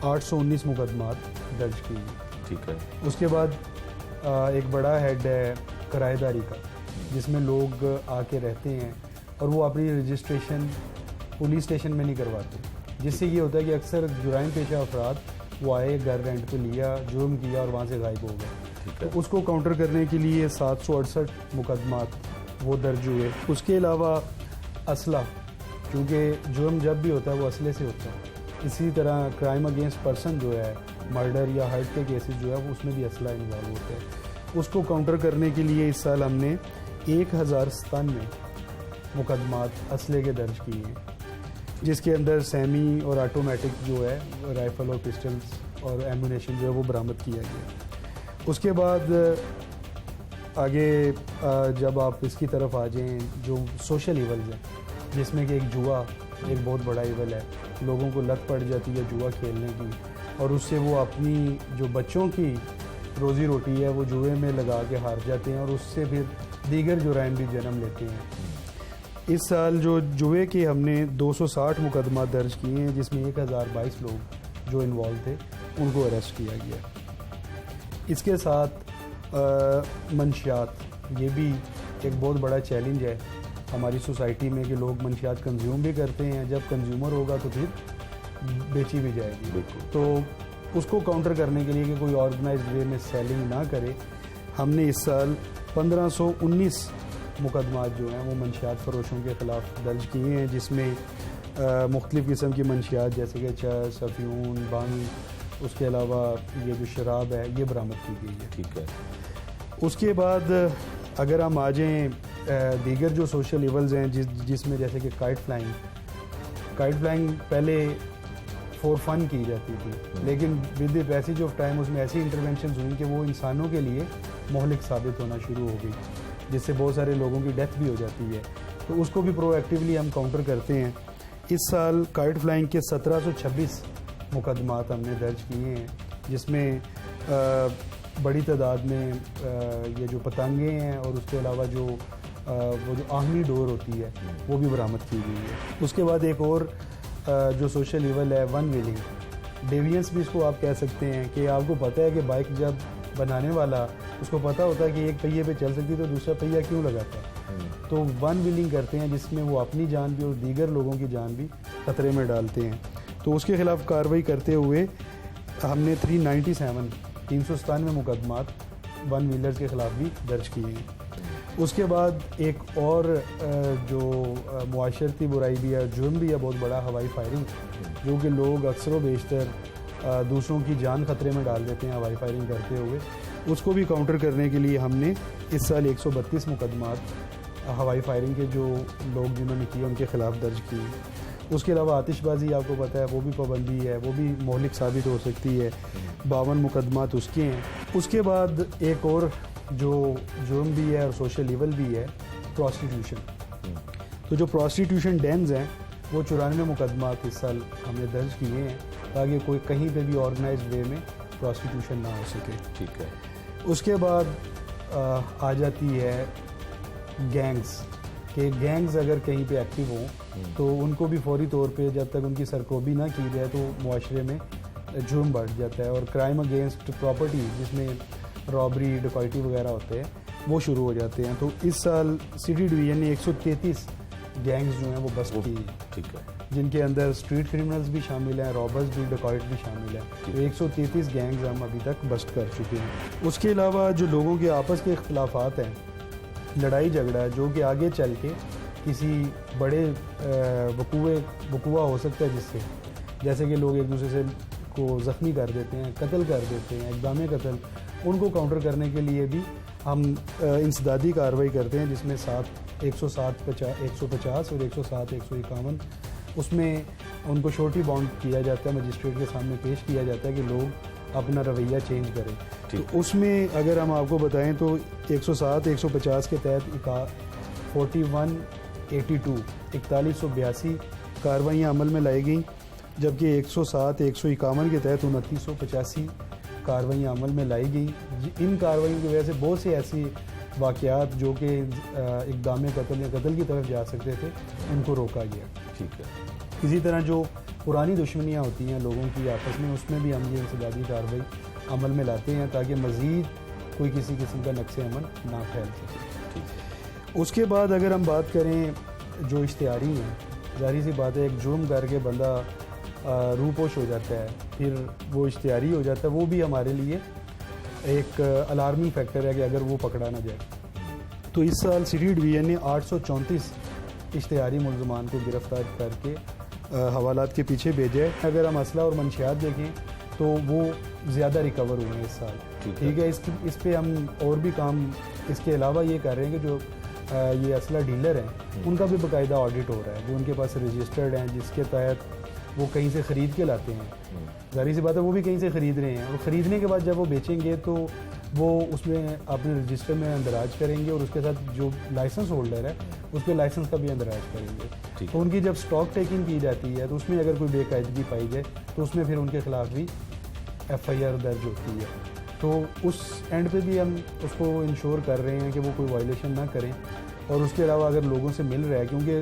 S7: 819 मुकदमात दर्ज किए।
S1: ठीक है।
S7: उसके बाद एक बड़ा हेड है किराएदारी का, जिसमें लोग आके रहते हैं और वो अपनी रजिस्ट्रेशन पुलिस स्टेशन में नहीं करवाते, जिससे ये होता है कि अक्सर जुराइम पेशा अफराद वो आए, घर रेंट पे लिया, जुर्म किया और वहाँ से गायब हो गए। तो उसको काउंटर करने के लिए 768 मुकदमात वो दर्ज हुए। उसके अलावा असला, क्योंकि जुर्म जब भी होता है वो असले से होता है, इसी तरह क्राइम अगेंस्ट पर्सन जो है, मर्डर या हर्ट के केसेस जो है वो उसमें भी असला इन्वॉल्व होते हैं। उसको काउंटर करने के लिए इस साल हमने 1097 मुकदमात असले के दर्ज किए हैं, जिसके अंदर सेमी और ऑटोमेटिक जो है राइफल और पिस्टल्स और एम्यूनेशन जो है वो बरामद किया गया। उसके बाद आगे जब आप इसकी तरफ आ जाएं, जो सोशल इवल्स हैं, जिसमें कि एक जुआ एक बहुत बड़ा इवल है, लोगों को लत पड़ जाती है जुआ खेलने की और उससे वो अपनी जो बच्चों की रोज़ी रोटी है वो जुए में लगा के हार जाते हैं और उससे फिर दीगर जुराइम भी जन्म लेते हैं। इस साल जो जुए के हमने 260 मुकदमा दर्ज किए हैं, जिसमें 1022 लोग जो इन्वॉल्व थे उनको अरेस्ट किया गया। इसके साथ मंशियात, ये भी एक बहुत बड़ा चैलेंज है हमारी सोसाइटी में कि लोग मंशियात कंज्यूम भी करते हैं, जब कंज्यूमर होगा तो फिर बेची भी जाएगी। तो उसको काउंटर करने के लिए कि कोई ऑर्गेनाइज्ड वे में सेलिंग ना करे, हमने इस साल 1519 मुकदमात जो हैं वो मंशियात फरोशों के ख़िलाफ़ दर्ज किए हैं, जिसमें मुख्तलिफ़ किस्म की मंशियात जैसे कि चरस, अफ्यून, भांग, उसके अलावा ये जो शराब है ये बरामद की गई है।
S1: ठीक है।
S7: उसके बाद अगर हम आ जाएँ दीगर जो सोशल इवल्स हैं जिसमें जैसे कि काइट फ्लाइंग पहले फॉर फन की जाती थी, लेकिन with the passage of time उसमें ऐसी इंटरवेंशन हुई कि वो इंसानों के लिए मोहलिक साबित होना शुरू हो गई, जिससे बहुत सारे लोगों की डेथ भी हो जाती है। तो उसको भी प्रोएक्टिवली हम काउंटर करते हैं। इस साल काइट फ्लाइंग के 1726 मुकदमात हमने दर्ज किए हैं, जिसमें बड़ी तादाद में ये जो पतंगे हैं और उसके अलावा जो वो जो आहनी डोर होती है वो भी बरामद की गई है। उसके बाद एक और जो सोशल इवल है वन व्हीलिंग, डेवियंस भी इसको आप कह सकते हैं कि आपको पता है कि बाइक जब बनाने वाला उसको पता होता है कि एक पहिए पे चल सकती है तो दूसरा पहिया क्यों लगाता है, तो वन व्हीलिंग करते हैं जिसमें वो अपनी जान भी और दीगर लोगों की जान भी खतरे में डालते हैं। तो उसके खिलाफ कार्रवाई करते हुए हमने 397 मुकदमात वन व्हीलर्स के ख़िलाफ़ भी दर्ज किए हैं। उसके बाद एक और जो मुआशरती बुराई भी है, जुर्म भी है बहुत बड़ा, हवाई फायरिंग, जो कि लोग अक्सर व बेशतर दूसरों की जान खतरे में डाल देते हैं हवाई फायरिंग करते हुए। उसको भी काउंटर करने के लिए हमने इस साल 132 मुकदमात हवाई फायरिंग के जो लोग जिन्होंने किए उनके ख़िलाफ़ दर्ज किए। उसके अलावा आतिशबाजी आपको पता है वो भी पाबंदी है, वो भी मोहलिक साबित हो सकती है, 52 मुकदमात उसके हैं। उसके बाद एक और जो जुर्म भी है और सोशल इवल भी है, प्रोस्टिट्यूशन। तो जो प्रोस्टिट्यूशन डेन्स हैं वो 94 मुकदमात इस साल हमने दर्ज किए हैं, ताकि कोई कहीं पे भी ऑर्गेनाइज्ड वे में प्रोस्टिट्यूशन ना हो सके।
S1: ठीक है।
S7: उसके बाद आ जाती है गैंग्स, कि गैंग्स अगर कहीं पे एक्टिव हों तो उनको भी फौरी तौर पे जब तक उनकी सरकोबी ना की जाए तो मुआशरे में जुर्म बढ़ जाता है और क्राइम अगेंस्ट प्रॉपर्टी जिसमें रॉबरी, डकैती वगैरह होते हैं वो शुरू हो जाते हैं। तो इस साल सिटी डिवीज़न ने 133 गैंग्स जो हैं वो बस्ट की,
S1: ठीक है,
S7: जिनके अंदर स्ट्रीट क्रिमिनल्स भी शामिल हैं, रॉबर्स भी, डकैत भी शामिल हैं। तो 133 गैंग्स हम अभी तक बस्ट कर चुके हैं। उसके अलावा जो लोगों के आपस के इख्तलाफात हैं, लड़ाई झगड़ा जो कि आगे चल के किसी बड़े वकूआ हो सकता है, जिससे जैसे कि लोग एक दूसरे से को ज़ख्मी कर देते हैं, कत्ल कर देते हैं, इक़दाम कत्ल, उनको काउंटर करने के लिए भी हम इंसदादी कार्रवाई करते हैं, जिसमें 150 और 107, 151 उसमें उनको शोर्टी बाउंड किया जाता है, मजिस्ट्रेट के सामने पेश किया जाता है कि लोग अपना रवैया चेंज करें। तो उसमें अगर हम आपको बताएं तो 107, 150 के तहत 4182 कार्रवाइयाँ अमल में लाई गई, जबकि 107, 151 के तहत 2985 कार्रवाइयाँ अमल में लाई गई। इन कार्रवाइयों की वजह से बहुत से ऐसी वाक़यात जो कि इक़दाम कत्ल या कत्ल की तरफ जा सकते थे उनको रोका गया।
S1: ठीक है।
S7: इसी तरह जो पुरानी दुश्मनियाँ होती हैं लोगों की आपस में, उसमें भी हम ये इंसदादी कार्रवाई अमल में लाते हैं ताकि मज़ीद कोई किसी किस्म का नक्स अमल ना फैल सके। उसके बाद अगर हम बात करें जो इश्तिहारी हैं, जाहिर सी बात है एक जुर्म करके बंदा रूपोश हो जाता है, फिर वो इश्तिहारी हो जाता है, वो भी हमारे लिए एक अलार्मिंग फैक्टर है कि अगर वो पकड़ा ना जाए। तो इस साल सिटी डिवीज़न ने 834 इश्तिहारी मुलजमान को गिरफ़्तार करके हवालात के पीछे भेजे है। अगर हम असला और मंशियात देखें तो वो ज़्यादा रिकवर हुए हैं इस साल। ठीक है, इस पे हम और भी काम इसके अलावा ये कर रहे हैं कि जो ये असला डीलर हैं उनका भी बाकायदा ऑडिट हो रहा है, जो उनके पास रजिस्टर्ड हैं, जिसके तहत वो कहीं से ख़रीद के लाते हैं। जाहिर सी बात है वो भी कहीं से ख़रीद रहे हैं, और ख़रीदने के बाद जब वो बेचेंगे तो वो उसमें अपने रजिस्टर में अंदराज करेंगे, और उसके साथ जो लाइसेंस होल्डर है उसके लाइसेंस का भी अंदराज करेंगे। तो उनकी जब स्टॉक टेकिंग की जाती है तो उसमें अगर कोई बेकायदगी पाई जाए तो उसमें फिर उनके ख़िलाफ़ भी FIR दर्ज होती है। तो उस एंड पे भी हम उसको इंश्योर कर रहे हैं कि वो कोई वायलेशन ना करें। और उसके अलावा अगर लोगों से मिल रहा है, क्योंकि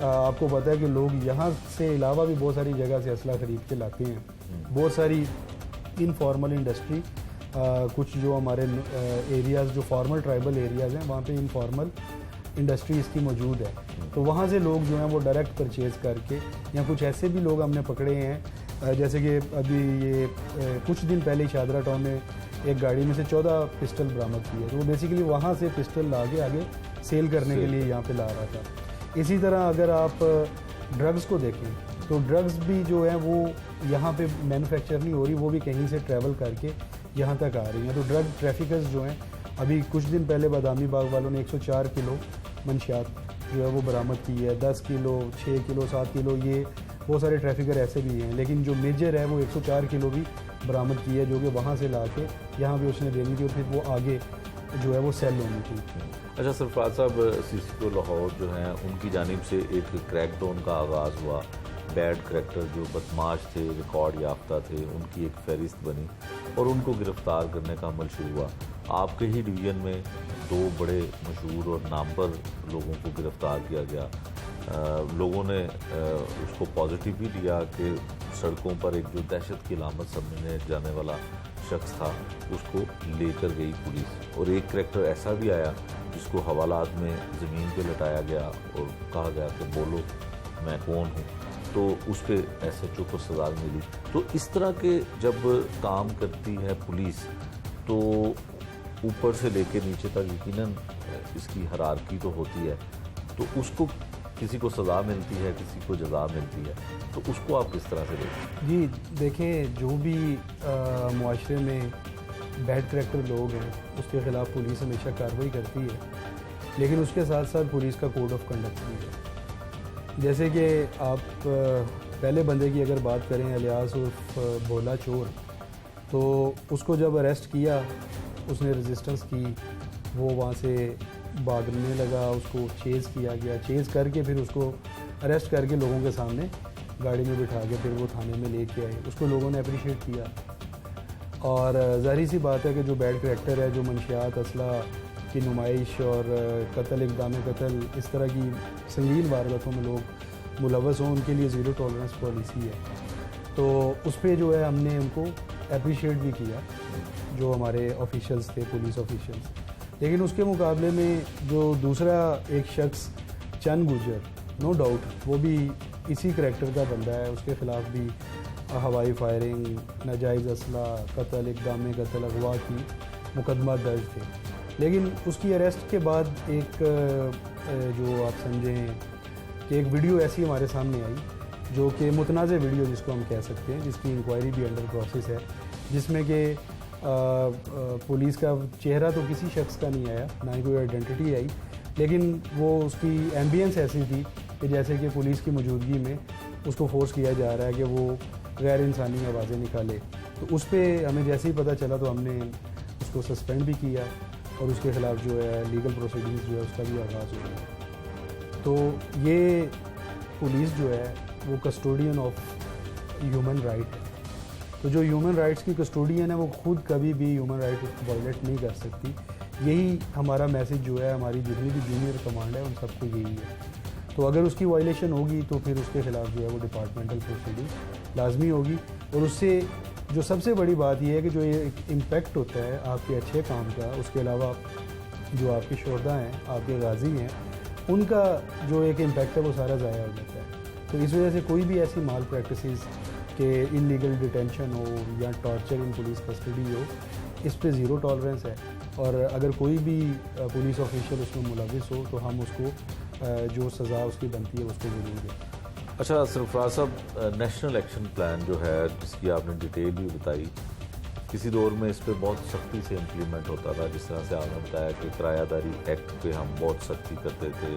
S7: आपको पता है कि लोग यहाँ से अलावा भी बहुत सारी जगह से असला ख़रीद के लाते हैं, बहुत सारी इनफॉर्मल इंडस्ट्री, कुछ जो हमारे एरियाज़ जो फॉर्मल ट्राइबल एरियाज़ हैं वहाँ पे इनफॉर्मल इंडस्ट्री इसकी मौजूद है। तो वहाँ से लोग जो हैं वो डायरेक्ट परचेज़ करके, या कुछ ऐसे भी लोग हमने पकड़े हैं जैसे कि अभी ये कुछ दिन पहले शादरा टाउन में एक गाड़ी में से 14 पिस्टल बरामद की है। तो वो बेसिकली वहाँ से पिस्टल ला के आगे सेल करने के लिए यहाँ पे ला रहा था। इसी तरह अगर आप ड्रग्स को देखें तो ड्रग्स भी जो है वो यहाँ पे मैन्युफैक्चर नहीं हो रही, वो भी कहीं से ट्रैवल करके यहाँ तक आ रही हैं। तो ड्रग ट्रैफिकर्स जो हैं, अभी कुछ दिन पहले बादामी बाग वालों ने 104 किलो मंशियात जो है वो बरामद की है, 10 किलो, 6 किलो, 7 किलो, ये बहुत सारे ट्रैफिकर ऐसे भी हैं। लेकिन जो मेजर है वो 104 किलो भी बरामद की है, जो कि वहाँ से ला के यहाँ भी उसने देनी थी, और फिर वो आगे जो है वो सेल होनी थी।
S1: अच्छा सरफराज साहब, CCPO लाहौर जो हैं उनकी जानिब से एक क्रैकडाउन का आगाज़ हुआ। बैड करैक्टर जो बदमाश थे, रिकॉर्ड याफ्ता थे, उनकी एक फहरिस्त बनी और उनको गिरफ़्तार करने का अमल शुरू हुआ। आपके ही डिवीज़न में 2 बड़े मशहूर और नामवर लोगों को गिरफ़्तार किया गया। लोगों ने उसको पॉजिटिव भी लिया कि सड़कों पर एक जो दहशत की अलामत समझने जाने वाला शख्स था उसको लेकर गई पुलिस, और एक करैक्टर ऐसा भी आया जिसको हवालात में ज़मीन पे लटाया गया और कहा गया कि बोलो मैं कौन हूँ, तो उस पर SHO को सज़ा मिली। तो इस तरह के जब काम करती है पुलिस तो ऊपर से लेकर नीचे तक यकीनन इसकी हायरार्की तो होती है, तो उसको किसी को सज़ा मिलती है, किसी को जज़ा मिलती है, तो उसको आप किस तरह से देखते हैं?
S7: जी देखें, जो भी मुआशरे में बैड करैक्टर लोग हैं उसके ख़िलाफ़ पुलिस हमेशा कार्रवाई करती है, लेकिन उसके साथ साथ पुलिस का कोड ऑफ कंडक्ट भी है। जैसे कि आप पहले बंदे की अगर बात करें, अलियास उर्फ भोला चोर, तो उसको जब अरेस्ट किया उसने रेजिस्टेंस की, वो वहाँ से भागने लगा, उसको चेज़ किया गया, चेज़ करके फिर उसको अरेस्ट करके लोगों के सामने गाड़ी में बिठा के फिर वो थाने में लेके आए। उसको लोगों ने अप्रिशिएट किया। और ज़ाहिर सी बात है कि जो बैड करैक्टर है, जो मंशियात, असला की नुमाइश और कत्ल, इक़दाम कत्ल, इस तरह की संगीन वारदातों में लोग मुलव्वस हों, उनके लिए ज़ीरो टॉलरेंस पॉलिसी है। तो उस पर जो है हमने उनको अप्रिशिएट भी किया, जो हमारे ऑफिशियल्स थे, पुलिस ऑफिशियल्स। लेकिन उसके मुकाबले में जो दूसरा एक शख्स चंद गुजर, नो डाउट वो भी इसी करैक्टर का बंदा है, उसके ख़िलाफ़ भी हवाई फायरिंग, नाजायज़ असला, कत्ल, इक़दाम कत्ल, अगवा की मुकदमा दर्ज थे। लेकिन उसकी अरेस्ट के बाद एक जो आप समझें कि एक वीडियो ऐसी हमारे सामने आई जो कि मुतनाज़ वीडियो जिसको हम कह सकते हैं, जिसकी इंक्वायरी भी अंडर प्रोसेस है, जिसमें कि पुलिस का चेहरा तो किसी शख्स का नहीं आया, ना ही कोई आइडेंटिटी आई, लेकिन वो उसकी एम्बियंस ऐसी थी कि जैसे कि पुलिस की मौजूदगी में उसको फोर्स किया जा रहा है कि वो गैर इंसानी आवाज़ें निकाले। तो उस पर हमें जैसे ही पता चला तो हमने उसको सस्पेंड भी किया और उसके ख़िलाफ़ जो है लीगल प्रोसीडिंग्स जो है उसका भी आगाज़ हो गया। तो ये पुलिस जो है वो कस्टोडियन ऑफ ह्यूमन राइट है। तो जो ह्यूमन राइट्स की कस्टोडियन है वो खुद कभी भी ह्यूमन राइट वायलेट नहीं कर सकती। यही हमारा मैसेज जो है, हमारी जितनी भी जूनियर कमांड है उन सबको यही है। तो अगर उसकी वायलेशन होगी तो फिर उसके ख़िलाफ़ जो है वो डिपार्टमेंटल प्रोसीडिंग लाजमी होगी। और उससे जो सबसे बड़ी बात यह है कि जो एक इम्पेक्ट होता है आपके अच्छे काम का, उसके अलावा जो आपके शोहदा हैं, आपके गाजी हैं, उनका जो एक इम्पैक्ट है वो सारा ज़ाया हो जाता है। तो इस वजह से कोई भी ऐसी माल प्रैक्टिसेस के इलीगल डिटेंशन हो या टॉर्चर इन पुलिस कस्टडी हो, इस पे ज़ीरो टॉलरेंस है। और अगर कोई भी पुलिस ऑफिशियल उसमें मुलविस हो तो हम उसको जो सज़ा उसकी बनती है उसको ज़रूर दें।
S1: अच्छा सरफराज साहब, नेशनल एक्शन प्लान जो है जिसकी आपने डिटेल भी बताई, किसी दौर में इस पे बहुत सख्ती से इम्प्लीमेंट होता था। जिस तरह से आपने बताया कि किरायादारी एक्ट पे हम बहुत सख्ती करते थे,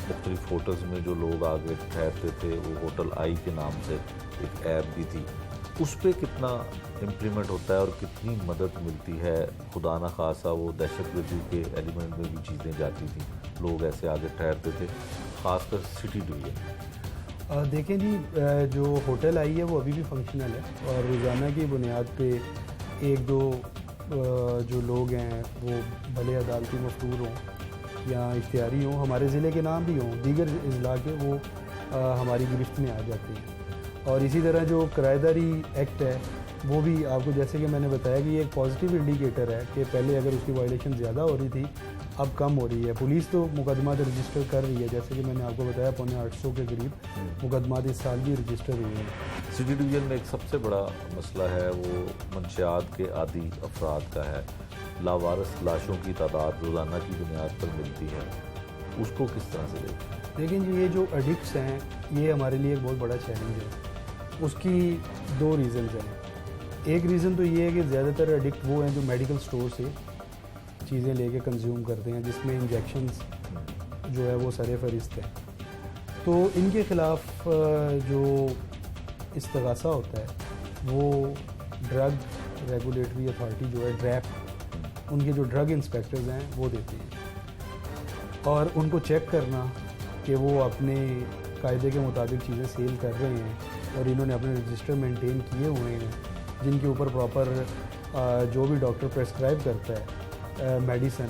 S1: मुख्तलिफ होटल्स में जो लोग आगे ठहरते थे वो होटल आई के नाम से एक ऐप भी थी, उस पर कितना इम्प्लीमेंट होता है और कितनी मदद मिलती है? खुदा न खासा वो दहशतगर्दी के एलिमेंट में भी चीज़ें जाती थी, लोग ऐसे आगे ठहरते थे, ख़ासकर सिटी डिवीज़न।
S7: देखें जी, जो होटल आई है वो अभी भी फंक्शनल है और रोज़ाना की बुनियाद पे एक दो जो लोग हैं वो भले अदालती मफरूर हों या इख्तियारी हों, हमारे ज़िले के नाम भी हों, दीगर अजला के, वो हमारी गिरफ्त में आ जाते हैं। और इसी तरह जो किराएदारी एक्ट है वो भी आपको, जैसे कि मैंने बताया कि ये एक पॉजिटिव इंडिकेटर है कि पहले अगर उसकी वायलेशन ज़्यादा हो रही थी अब कम हो रही है। पुलिस तो मुकदमा रजिस्टर कर रही है, जैसे कि मैंने आपको बताया 850 के करीब मुकदमा इस साल भी रजिस्टर हुए हैं।
S1: सिटी डिवीज़न में एक सबसे बड़ा मसला है वो मंशियात के आदी अफराद का है। लावारिस लाशों की तादाद रोज़ाना की बुनियाद पर मिलती है, उसको किस तरह से देखते हैं?
S7: लेकिन ये जो एडिक्ट्स हैं ये हमारे लिए एक बहुत बड़ा चैलेंज है। उसकी दो रीज़न्स हैं। एक रीज़न तो ये है कि ज़्यादातर एडिक्ट वो हैं जो मेडिकल स्टोर से चीज़ें लेके कंज्यूम करते हैं जिसमें इंजेक्शंस जो है वो सरे फहरिस्त है। तो इनके ख़िलाफ़ जो इस्तगासा होता है वो ड्रग रेगुलेटरी अथॉरिटी जो है ड्रैप, उनके जो ड्रग इंस्पेक्टर्स हैं वो देते हैं। और उनको चेक करना कि वो अपने कायदे के मुताबिक चीज़ें सेल कर रहे हैं और इन्होंने अपने रजिस्टर मेंटेन किए हुए हैं जिनके ऊपर प्रॉपर जो भी डॉक्टर प्रेस्क्राइब करता है मेडिसन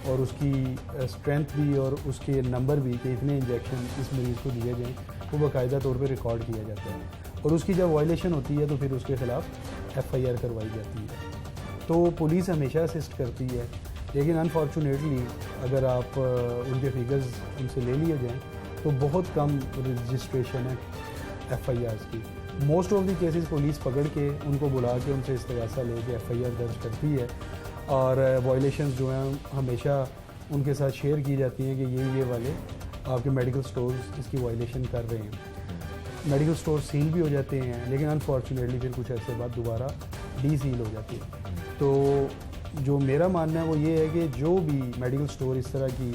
S7: और उसकी स्ट्रेंथ भी और उसके नंबर भी कि इतने इंजेक्शन इस मरीज़ को दिए जाएँ, वो बाकायदा तौर पे रिकॉर्ड किया जाता है। और उसकी जब वायलेशन होती है तो फिर उसके ख़िलाफ़ FIR करवाई जाती है। तो पुलिस हमेशा असिस्ट करती है, लेकिन अनफॉर्चुनेटली अगर आप उनके फिगर्स उनसे ले लिए जाएँ तो बहुत कम रजिस्ट्रेशन है FIRs की। Most of the cases police पकड़ के उनको बुला के उनसे इस्तगासा लेके FIR दर्ज करती है और वायलेशंस जो हैं हमेशा उनके साथ शेयर की जाती हैं कि ये वाले आपके मेडिकल स्टोर्स इसकी वायलेशन कर रहे हैं। मेडिकल स्टोर सील भी हो जाते हैं, लेकिन अनफॉर्चुनेटली फिर कुछ अर्से बाद दोबारा डीसील हो जाती है। तो जो मेरा मानना है वो ये है कि जो भी मेडिकल स्टोर इस तरह की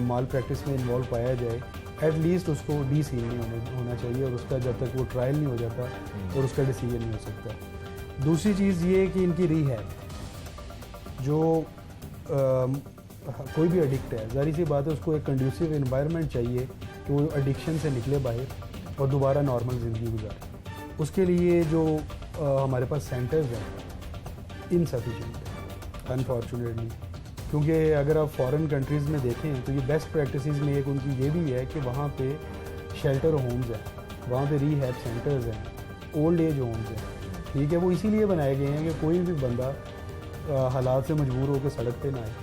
S7: माल प्रैक्टिस में इन्वॉल्व पाया जाए, एटलीस्ट उसको डीसील नहीं होना चाहिए और उसका जब तक वो ट्रायल नहीं हो जाता और उसका डिसीजन नहीं हो सकता। दूसरी चीज़ ये है कि इनकी रीहैब, जो कोई भी एडिक्ट है, ज़ाहिर सी बात है उसको एक कंड्यूसिव एनवायरनमेंट चाहिए कि वो एडिक्शन से निकले बाहर और दोबारा नॉर्मल ज़िंदगी गुजारे। उसके लिए जो हमारे पास सेंटर्स हैं इनसफिशिएंट है अनफॉर्चुनेटली, क्योंकि अगर आप फॉरेन कंट्रीज़ में देखें तो ये बेस्ट प्रैक्टिसेस में एक उनकी ये भी है कि वहाँ पे शेल्टर होम्स हैं, वहाँ पे रीहैब सेंटर्स हैं, ओल्ड एज होम्स हैं। ठीक है, वो इसीलिए बनाए गए हैं कि कोई भी बंदा हालात से मजबूर होकर सड़क पे ना आए,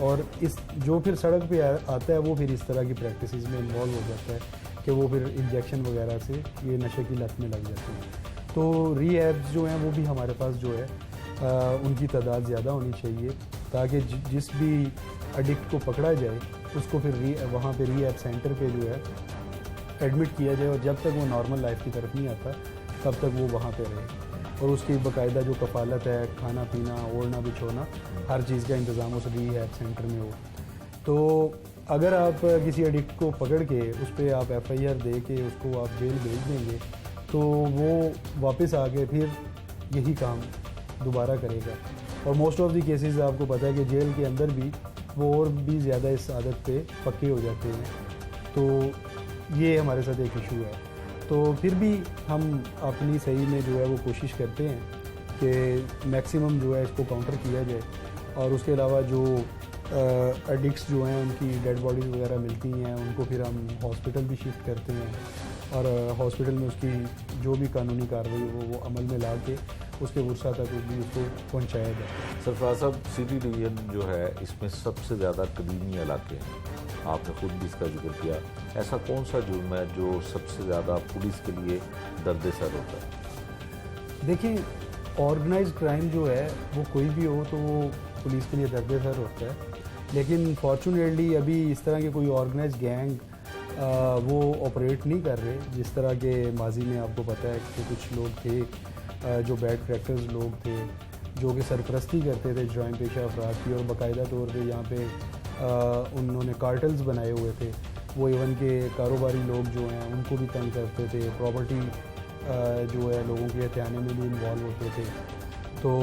S7: और इस जो फिर सड़क पे आता है वो फिर इस तरह की प्रैक्टिसेस में इन्वॉल्व हो जाता है कि वो फिर इंजेक्शन वगैरह से ये नशे की लत में लग जाते हैं। तो रीहैब्स जो हैं वो भी हमारे पास जो है उनकी तादाद ज़्यादा होनी चाहिए ताकि जिस भी एडिक्ट को पकड़ा जाए उसको फिर वहाँ पे रीहैब सेंटर पे जो है एडमिट किया जाए और जब तक वो नॉर्मल लाइफ की तरफ नहीं आता तब तक वो वहाँ पे रहे और उसकी बाकायदा जो कफालत है, खाना पीना, ओढ़ना बिछोना, हर चीज़ का इंतज़ाम उस रीहैब सेंटर में हो। तो अगर आप किसी एडिक्ट को पकड़ के उस पर आप FIR दे के उसको आप जेल भेज देंगे तो वो वापस आके फिर यही काम दोबारा करेगा। और मोस्ट ऑफ दी केसेस आपको पता है कि जेल के अंदर भी वो और भी ज़्यादा इस आदत पे पक्के हो जाते हैं। तो ये हमारे साथ एक इशू है। तो फिर भी हम अपनी सही में जो है वो कोशिश करते हैं कि मैक्सिमम जो है इसको काउंटर किया जाए। और उसके अलावा जो एडिक्ट्स जो हैं उनकी डेड बॉडीज़ वगैरह मिलती हैं उनको फिर हम हॉस्पिटल भी शिफ्ट करते हैं और हॉस्पिटल में उसकी जो भी कानूनी कार्रवाई वो अमल में ला के उसके वर्षा तक भी उसको पहुँचाया जाए।
S1: सरफराज साहब, सिटी डिवीज़न जो है इसमें सबसे ज़्यादा कदीमी इलाके हैं, आपने खुद भी इसका जिक्र किया। ऐसा कौन सा जुर्म है जो सबसे ज़्यादा पुलिस के लिए दर्द सर होता है?
S7: देखिए, ऑर्गेनाइज क्राइम जो है वो कोई भी हो तो वो पुलिस के लिए दर्द सर होता है, लेकिन फॉर्चुनेटली अभी इस तरह के कोई ऑर्गेनाइज गैंग वो ऑपरेट नहीं कर रहे। जिस तरह के माजी में आपको पता है कि कुछ लोग थे जो बैड करैक्टर्स लोग थे जो कि सरपरस्ती करते थे जुर्म पेशा अफराद की, और बाकायदा तौर पे यहाँ पे उन्होंने कार्टल्स बनाए हुए थे। वो इवन के कारोबारी लोग जो हैं उनको भी तंग करते थे, प्रॉपर्टी जो है लोगों के हथियाने में भी इन्वॉल्व होते थे। तो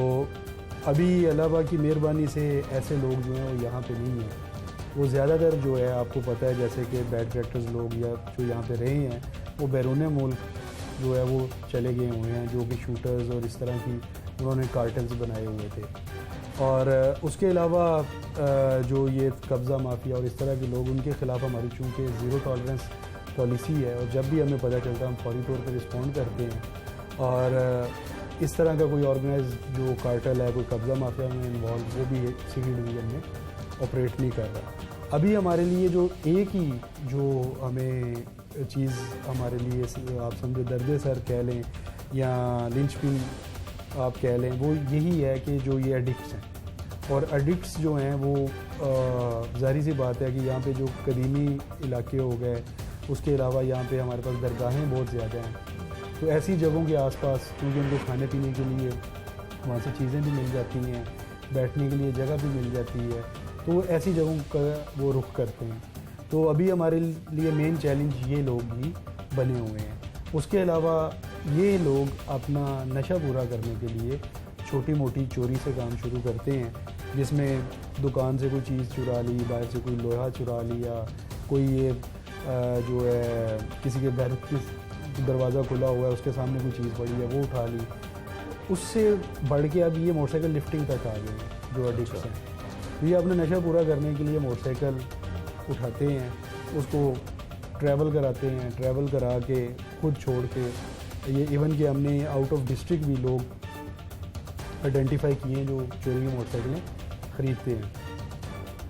S7: अभी अल्लाह की मेहरबानी से ऐसे लोग जो हैं वो यहाँ पे नहीं हैं। वो ज़्यादातर जो है आपको पता है जैसे कि बैड कैरेक्टर्स लोग या जो यहाँ पे रहे हैं वो बैरून मुल्क जो है वो चले गए हुए हैं, जो कि शूटर्स और इस तरह की उन्होंने कार्टल्स बनाए हुए थे। और उसके अलावा जो ये कब्ज़ा माफिया और इस तरह के लोग, उनके ख़िलाफ़ हमारी चूँकि ज़ीरो टॉलरेंस पॉलिसी है और जब भी हमें पता चलता है हम फौरी तौर पर रिस्पॉन्ड करते हैं। और इस तरह का कोई ऑर्गेनाइज जो कार्टल है, कोई कब्ज़ा माफिया में इन्वॉल्व, वो भी सिटी डिवीज़न में ऑपरेट नहीं कर रहा। अभी हमारे लिए जो एक ही जो हमें चीज़ हमारे लिए आप समझो दर्द सर कह लें या लिंचपिन आप कह लें, वो यही है कि जो ये एडिक्ट्स हैं। और एडिक्ट्स जो हैं वो ज़ाहिर सी बात है कि यहाँ पे जो कदीमी इलाके हो गए, उसके अलावा यहाँ पे हमारे पास दरगाहें बहुत ज़्यादा हैं। तो ऐसी जगहों के आसपास क्योंकि उनको खाने पीने के लिए वहाँ से चीज़ें भी मिल जाती हैं, बैठने के लिए जगह भी मिल जाती है, तो ऐसी जगहों का वो रुख करते हैं। तो अभी हमारे लिए मेन चैलेंज ये लोग ही बने हुए हैं। उसके अलावा ये लोग अपना नशा पूरा करने के लिए छोटी मोटी चोरी से काम शुरू करते हैं, जिसमें दुकान से कोई चीज़ चुरा ली, बाहर से कोई लोहा चुरा लिया, कोई ये जो है किसी के घर की दरवाज़ा खुला हुआ है उसके सामने कोई चीज़ पड़ी है वो उठा ली। उससे बढ़ के अब ये मोटरसाइकिल लिफ्टिंग तक आ गए हैं जो एडिक्ट्स हैं। ये अपना नशा पूरा करने के लिए मोटरसाइकिल उठाते हैं, उसको ट्रैवल कराते हैं, ट्रैवल करा के खुद छोड़ के ये इवन कि हमने आउट ऑफ डिस्ट्रिक्ट भी लोग आइडेंटिफाई किए हैं जो चोरी की मोटरसाइकिलें ख़रीदते हैं।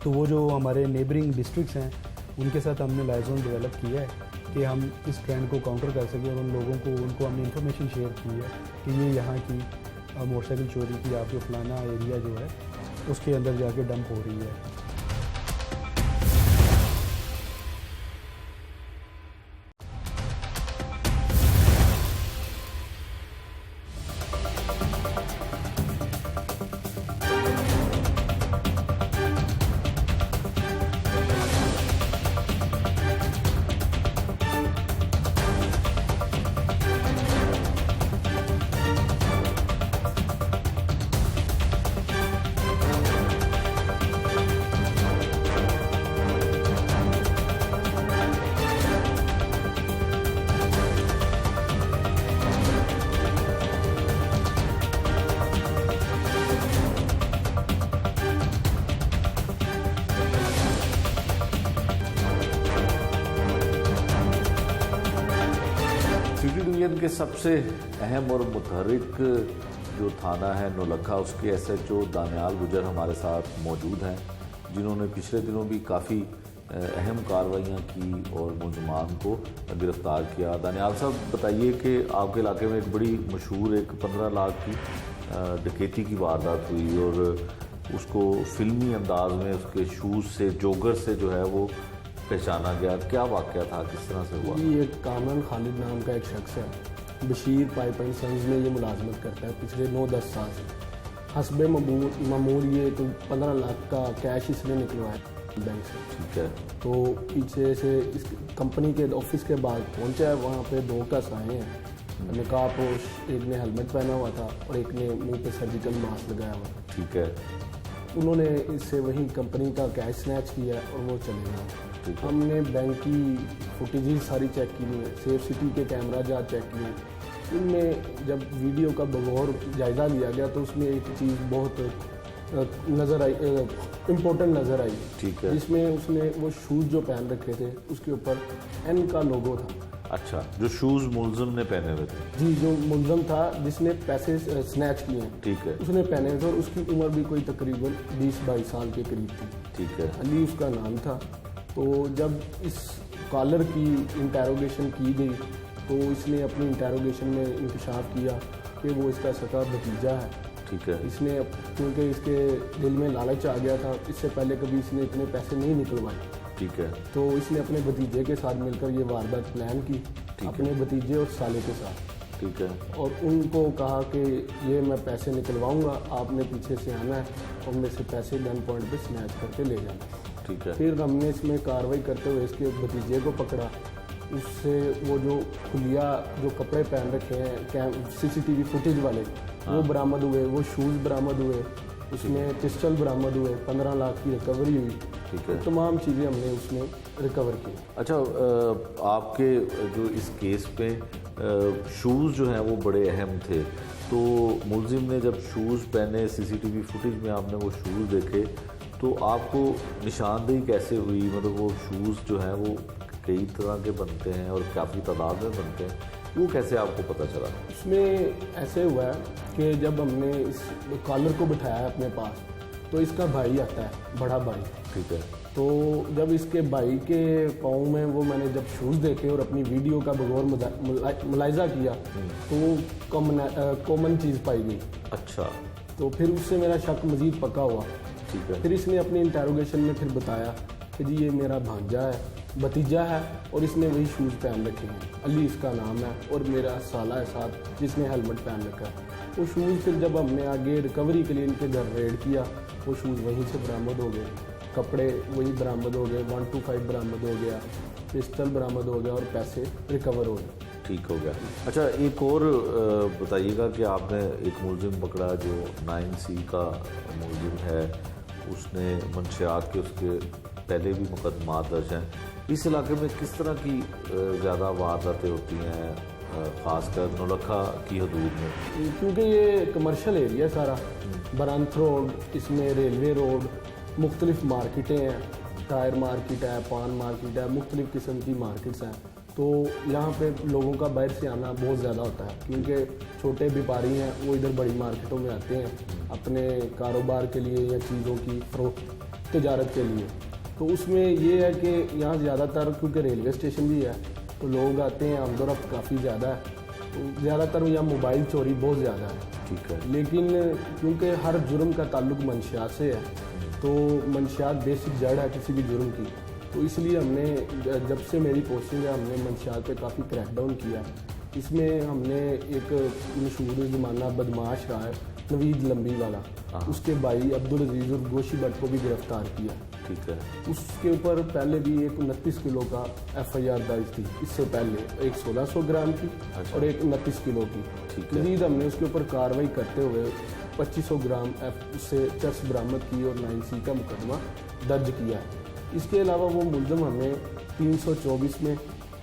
S7: तो वो जो हमारे नेबरिंग डिस्ट्रिक्ट्स हैं उनके साथ हमने लाइजोन डेवलप किया है कि हम इस ट्रेंड को काउंटर कर सकें, और उन लोगों को उनको हमने इन्फॉर्मेशन शेयर की है कि ये यहाँ की मोटरसाइकिल चोरी की आपके फलाना एरिया जो है उसके अंदर जाके डंप हो रही है।
S1: सिटी डिवीज़न के सबसे अहम और मुतहरिक जो थाना है नौलखा, उसके एसएचओ दानियाल गुजर हमारे साथ मौजूद हैं, जिन्होंने पिछले दिनों भी काफ़ी अहम कार्रवाइयाँ की और मुलजमान को गिरफ़्तार किया। दानियाल साहब, बताइए कि आपके इलाके में एक बड़ी मशहूर एक 15 लाख की डकैती की वारदात हुई और उसको फिल्मी अंदाज में उसके शूज़ से, जोगर से जो है वो पहचाना गया। क्या वाक़या था, किस तरह से हुआ?
S8: ये कामरान खालिद नाम का एक शख्स है, बशीर पाइप एंड सन्स में ये मुलाजमत करता है पिछले 9-10 साल से। हस्बे मामूल ये तो 15 लाख का कैश इसने निकलवाया बैंक से।
S1: ठीक है।
S8: तो पीछे से इस कंपनी के ऑफिस के बाद पहुंचा है, वहाँ पे 2 कस आए हैं, निकाबपोश, एक ने हेलमेट पहना हुआ था और एक ने मुंह पे सर्जिकल मास्क लगाया हुआ था।
S1: ठीक है।
S8: उन्होंने इससे वही कंपनी का कैश स्नैच किया और वो चले गए। हमने बैंक की फुटेज सारी चेक की है, सेफ सिटी के कैमरा जहाँ चेक किए, उनमें जब वीडियो का बगौर जायज़ा लिया गया तो उसमें एक चीज़ बहुत नज़र आई, इम्पोर्टेंट नज़र आई।
S1: ठीक है।
S8: जिसमें उसने वो शूज़ जो पहन रखे थे उसके ऊपर एन का लोगो था।
S1: अच्छा, जो शूज मुलजिम ने पहने हुए थे।
S8: जी, जो मुलजम था जिसने पैसे स्नैच किए हैं,
S1: ठीक है,
S8: उसने पहने हुए थे और उसकी उम्र भी कोई तकरीबन 20-22 साल के करीब थी।
S1: ठीक है,
S8: अली उसका नाम था। तो जब इस कॉलर की इंटेरोगेशन की गई तो इसने अपनी इंटेरोगेशन में इंकशाफ किया कि वो इसका सगा भतीजा है।
S1: ठीक है,
S8: इसने क्योंकि इसके दिल में लालच आ गया था, इससे पहले कभी इसने इतने पैसे नहीं निकलवाए,
S1: ठीक है,
S8: तो इसने अपने भतीजे के साथ मिलकर ये वारदात प्लान की, अपने भतीजे और साले के साथ।
S1: ठीक है,
S8: और उनको कहा कि ये मैं पैसे निकलवाऊंगा, आपने पीछे से आना है और मेरे से पैसे गन पॉइंट पे स्नैच करके ले जाना।
S1: ठीक है,
S8: फिर हमने इसमें कार्रवाई करते हुए इसके भतीजे को पकड़ा। उससे वो जो खुलिया जो कपड़े पहन रखे हैं CCTV फुटेज वाले वो बरामद हुए, वो शूज़ बरामद हुए, उसमें पिस्टल बरामद हुए, 15 लाख की रिकवरी हुई।
S1: ठीक है।
S8: तमाम चीज़ें हमने उसमें रिकवर की।
S1: अच्छा, आपके जो इस केस पे शूज़ जो हैं वो बड़े अहम थे, तो मुलजिम ने जब शूज़ पहने, CCTV फुटेज में आपने वो शूज़ देखे, तो आपको निशानदेही कैसे हुई? मतलब वो शूज़ जो हैं वो कई तरह के बनते हैं और काफ़ी तादाद में बनते हैं, वो कैसे आपको पता चला?
S8: उसमें ऐसे हुआ है कि जब हमने इस कॉलर को बिठाया अपने पास तो इसका भाई आता है, बड़ा भाई।
S1: ठीक है,
S8: तो जब इसके भाई के पाँव में वो मैंने जब शूज़ देखे और अपनी वीडियो का बगौर मुलायजा किया तो वो कॉमन चीज़ पाई गई।
S1: अच्छा,
S8: तो फिर उससे मेरा शक मज़ीद पक्का हुआ।
S1: ठीक है,
S8: फिर इसने अपनी इंटेरोगेशन में फिर बताया कि जी ये मेरा भांजा है, भतीजा है और इसने वही शूज़ पहन रखे हैं, अली इसका नाम है और मेरा साला है साथ जिसने हेलमेट पहन रखा है। वो शूज़ फिर जब हमने आगे रिकवरी के लिए इनके घर रेड किया, वो शूज़ वहीं से बरामद हो गए, कपड़े वही बरामद हो गए, 125 बरामद हो गया, पिस्टल बरामद हो गया और पैसे रिकवर हो गए।
S1: ठीक हो गया। अच्छा, एक और बताइएगा कि आपने एक मुलजिम पकड़ा जो 9C का मुलजिम है, उसने मंशियात के उसके पहले भी मुकदमा दर्ज हैं। इस इलाके में किस तरह की ज़्यादा वारदातें होती हैं, ख़ासकर नौलखा की हदूद में?
S8: क्योंकि ये कमर्शियल एरिया सारा, बरंत रोड, इसमें रेलवे रोड, मुख्तलिफ मार्केटें हैं, टायर मार्केट है, पान मार्केट है, मुख्तलिफ किस्म की मार्केट्स हैं। तो यहाँ पे लोगों का बाहर से आना बहुत ज़्यादा होता है, क्योंकि छोटे व्यापारी हैं वो इधर बड़ी मार्केटों में आते हैं अपने कारोबार के लिए या चीज़ों की फ़रोख्त तिजारत के लिए। तो उसमें ये है कि यहाँ ज़्यादातर क्योंकि रेलवे स्टेशन भी है तो लोग आते हैं, आमदोरफ्त काफ़ी ज़्यादा है, तो ज़्यादातर यहाँ मोबाइल चोरी बहुत ज़्यादा है।
S1: ठीक है,
S8: लेकिन क्योंकि हर जुर्म का ताल्लुक मंशियात से है, तो मंशियात बेसिक जड़ है किसी भी जुर्म की, तो इसलिए हमने जब से मेरी पोस्टिंग है हमने मंशियात पे काफ़ी क्रैकडाउन किया। इसमें हमने एक मशहूर ज़माना बदमाश रहा है नवीद लंबी वाला, उसके भाई अब्दुल अजीज़ और गोशी भट्ट को भी गिरफ्तार किया।
S1: ठीक है,
S8: उसके ऊपर पहले भी एक 29 किलो का FIR दर्ज थी, इससे पहले एक 1600 ग्राम की और एक 29 किलो की।
S1: ठीक है,
S8: मजीद हमने उसके ऊपर कार्रवाई करते हुए 2500 ग्राम उससे चर्स बरामद की और 9C का मुकदमा दर्ज किया। इसके अलावा वो मुलजम हमें 324 में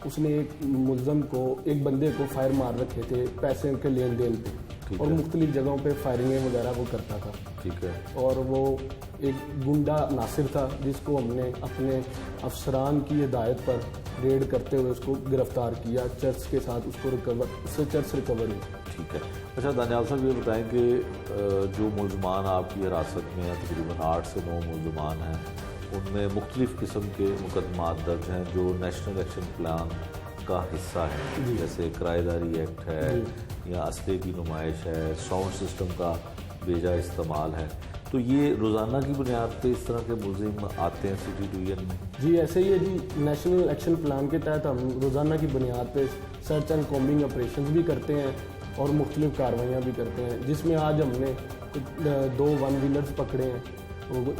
S8: उसने एक मुलजम को, एक बंदे को फायर मार रखे थे पैसे के लेन देन पे और मुख्तलिफ जगहों पे फायरिंगें वगैरह वो करता था।
S1: ठीक है,
S8: और वो एक गुंडा नासिर था जिसको हमने अपने अफसरान की हिदायत पर रेड करते हुए उसको गिरफ्तार किया, चर्च के साथ उससे चर्च रिकवर हुई।
S1: ठीक है। अच्छा दानियाल साहब, ये बताएं कि जो मुलजमान आपकी हिरासत में हैं, तकरीबन 8 से 9 मुलजमान हैं, उनमें मुख्तलिफ़ किस्म के मुकदमा दर्ज हैं जो नेशनल एक्शन प्लान का हिस्सा है, जैसे किराएदारी एक्ट है या असले की नुमाइश है, साउंड सिस्टम का बेजा इस्तेमाल है। तो ये रोज़ाना की बुनियाद पे इस तरह के मुलजिम आते हैं सिटी डिवीजन में?
S8: जी ऐसे ही है जी। नेशनल एक्शन प्लान के तहत हम रोज़ाना की बुनियाद पे सर्च एंड कॉम्बिंग ऑपरेशन भी करते हैं और मुख्तलिफ कार्रवाइयाँ भी करते हैं, जिसमें आज हमने 2 1 व्हीलर्स पकड़े हैं,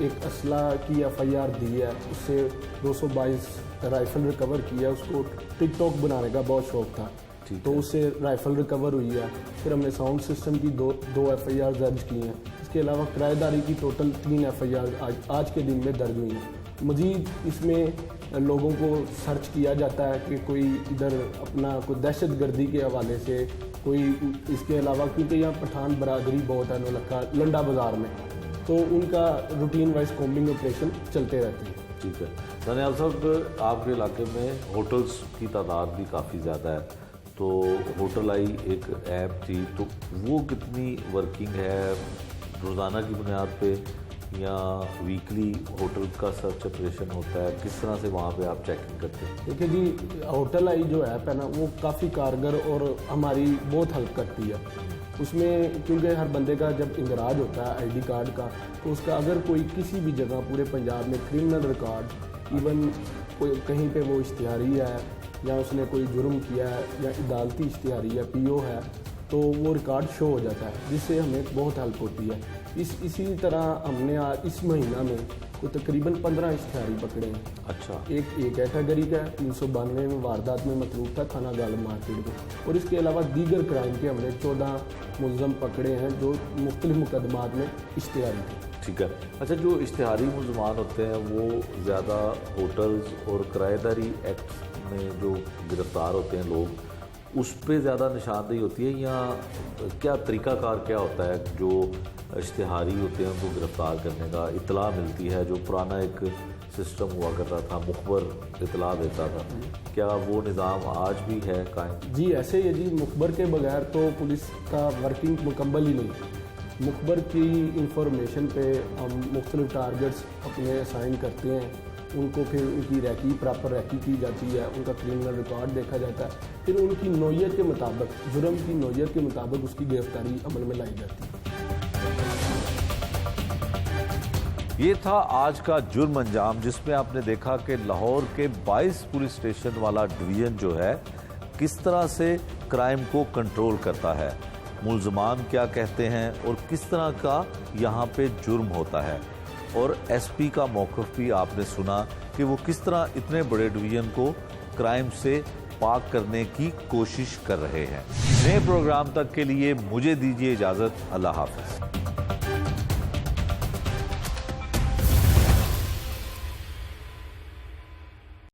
S8: एक असला की FIR दी है, उससे 222 राइफ़ल रिकवर किया। उसको टिकटॉक बनाने का बहुत शौक़ था, तो उससे राइफ़ल रिकवर हुई है। फिर हमने साउंड सिस्टम की दो FIR दर्ज की हैं। इसके अलावा किराएदारी की टोटल 3 FIR आज के दिन में दर्ज हुई हैं। मज़ीद इसमें लोगों को सर्च किया जाता है कि कोई इधर अपना कोई दहशत गर्दी के हवाले से कोई, इसके अलावा क्योंकि यहाँ पठान बरादरी बहुत है नौलखा लंडा बाज़ार में, तो उनका रूटीन वाइज कॉम्बिंग ऑपरेशन चलते रहते हैं।
S1: ठीक है। दानियाल साहब, आपके इलाके में होटल्स की तादाद भी काफ़ी ज़्यादा है, तो होटल आई एक ऐप थी, तो वो कितनी वर्किंग है, रोज़ाना की बुनियाद पे या वीकली होटल का सर्च ऑपरेशन होता है, किस तरह से वहाँ पे आप चेकिंग करते हैं?
S8: देखिए जी, होटल आई जो ऐप है ना, वो काफ़ी कारगर और हमारी बहुत हेल्प करती है उसमें, क्योंकि हर बंदे का जब इंदराज होता है आईडी कार्ड का, तो उसका अगर कोई किसी भी जगह पूरे पंजाब में क्रिमिनल रिकॉर्ड, इवन कोई कहीं पे वो इश्तिहारी है या उसने कोई जुर्म किया है या अदालती इश्तिहारी या पीओ है, तो वो रिकॉर्ड शो हो जाता है, जिससे हमें बहुत हेल्प होती है। इसी तरह हमने इस महीना में तो तकरीबन 15 इश्तिहारी पकड़े हैं।
S1: अच्छा।
S8: एक कैटेगरी का 392 में वारदात में मतलूब था थाना गालम मार्केट में, और इसके अलावा दीगर क्राइम के हमने 14 मुलजम पकड़े हैं जो मुख्तलिफ मुकदमात में इश्तिहारी थे।
S1: ठीक है। अच्छा, जो इश्तिहारी मुलजमान होते हैं वो ज़्यादा होटल्स और किराएदारी एक्ट में जो गिरफ्तार होते हैं लोग, उस पर ज़्यादा निशानदेही होती है, या क्या तरीक़ाकार क्या होता है जो इश्तिहारी होते हैं उनको गिरफ़्तार करने का? इतला मिलती है, जो पुराना एक सिस्टम हुआ करता था, मुखबर इतला देता था, क्या वो निज़ाम आज भी है कायम?
S8: जी ऐसे ही जी, मुखबर के बगैर तो पुलिस का वर्किंग मुकम्मल ही नहीं। मुखबर की इंफॉर्मेशन पे हम मुख्तलिफ टारगेट्स अपने असाइन करते हैं, उनको फिर उनकी रैकी प्रॉपर रैकी की जाती है, उनका क्रिमिनल रिकॉर्ड देखा जाता है, फिर उनकी नौयत के मुताबिक, जुर्म की नौयत के मुताबिक उसकी गिरफ्तारी अमल में लाई जाती है।
S1: ये था आज का जुर्म अंजाम, जिसमें आपने देखा कि लाहौर के 22 पुलिस स्टेशन वाला डिवीज़न जो है किस तरह से क्राइम को कंट्रोल करता है, मुल्ज़मान क्या कहते हैं और किस तरह का यहाँ पे जुर्म होता है। और एसपी का मौक़िफ़ भी आपने सुना कि वो किस तरह इतने बड़े डिवीज़न को क्राइम से पाक करने की कोशिश कर रहे हैं। नए प्रोग्राम तक के लिए मुझे दीजिए इजाज़त। अल्लाह हाफ़िज़।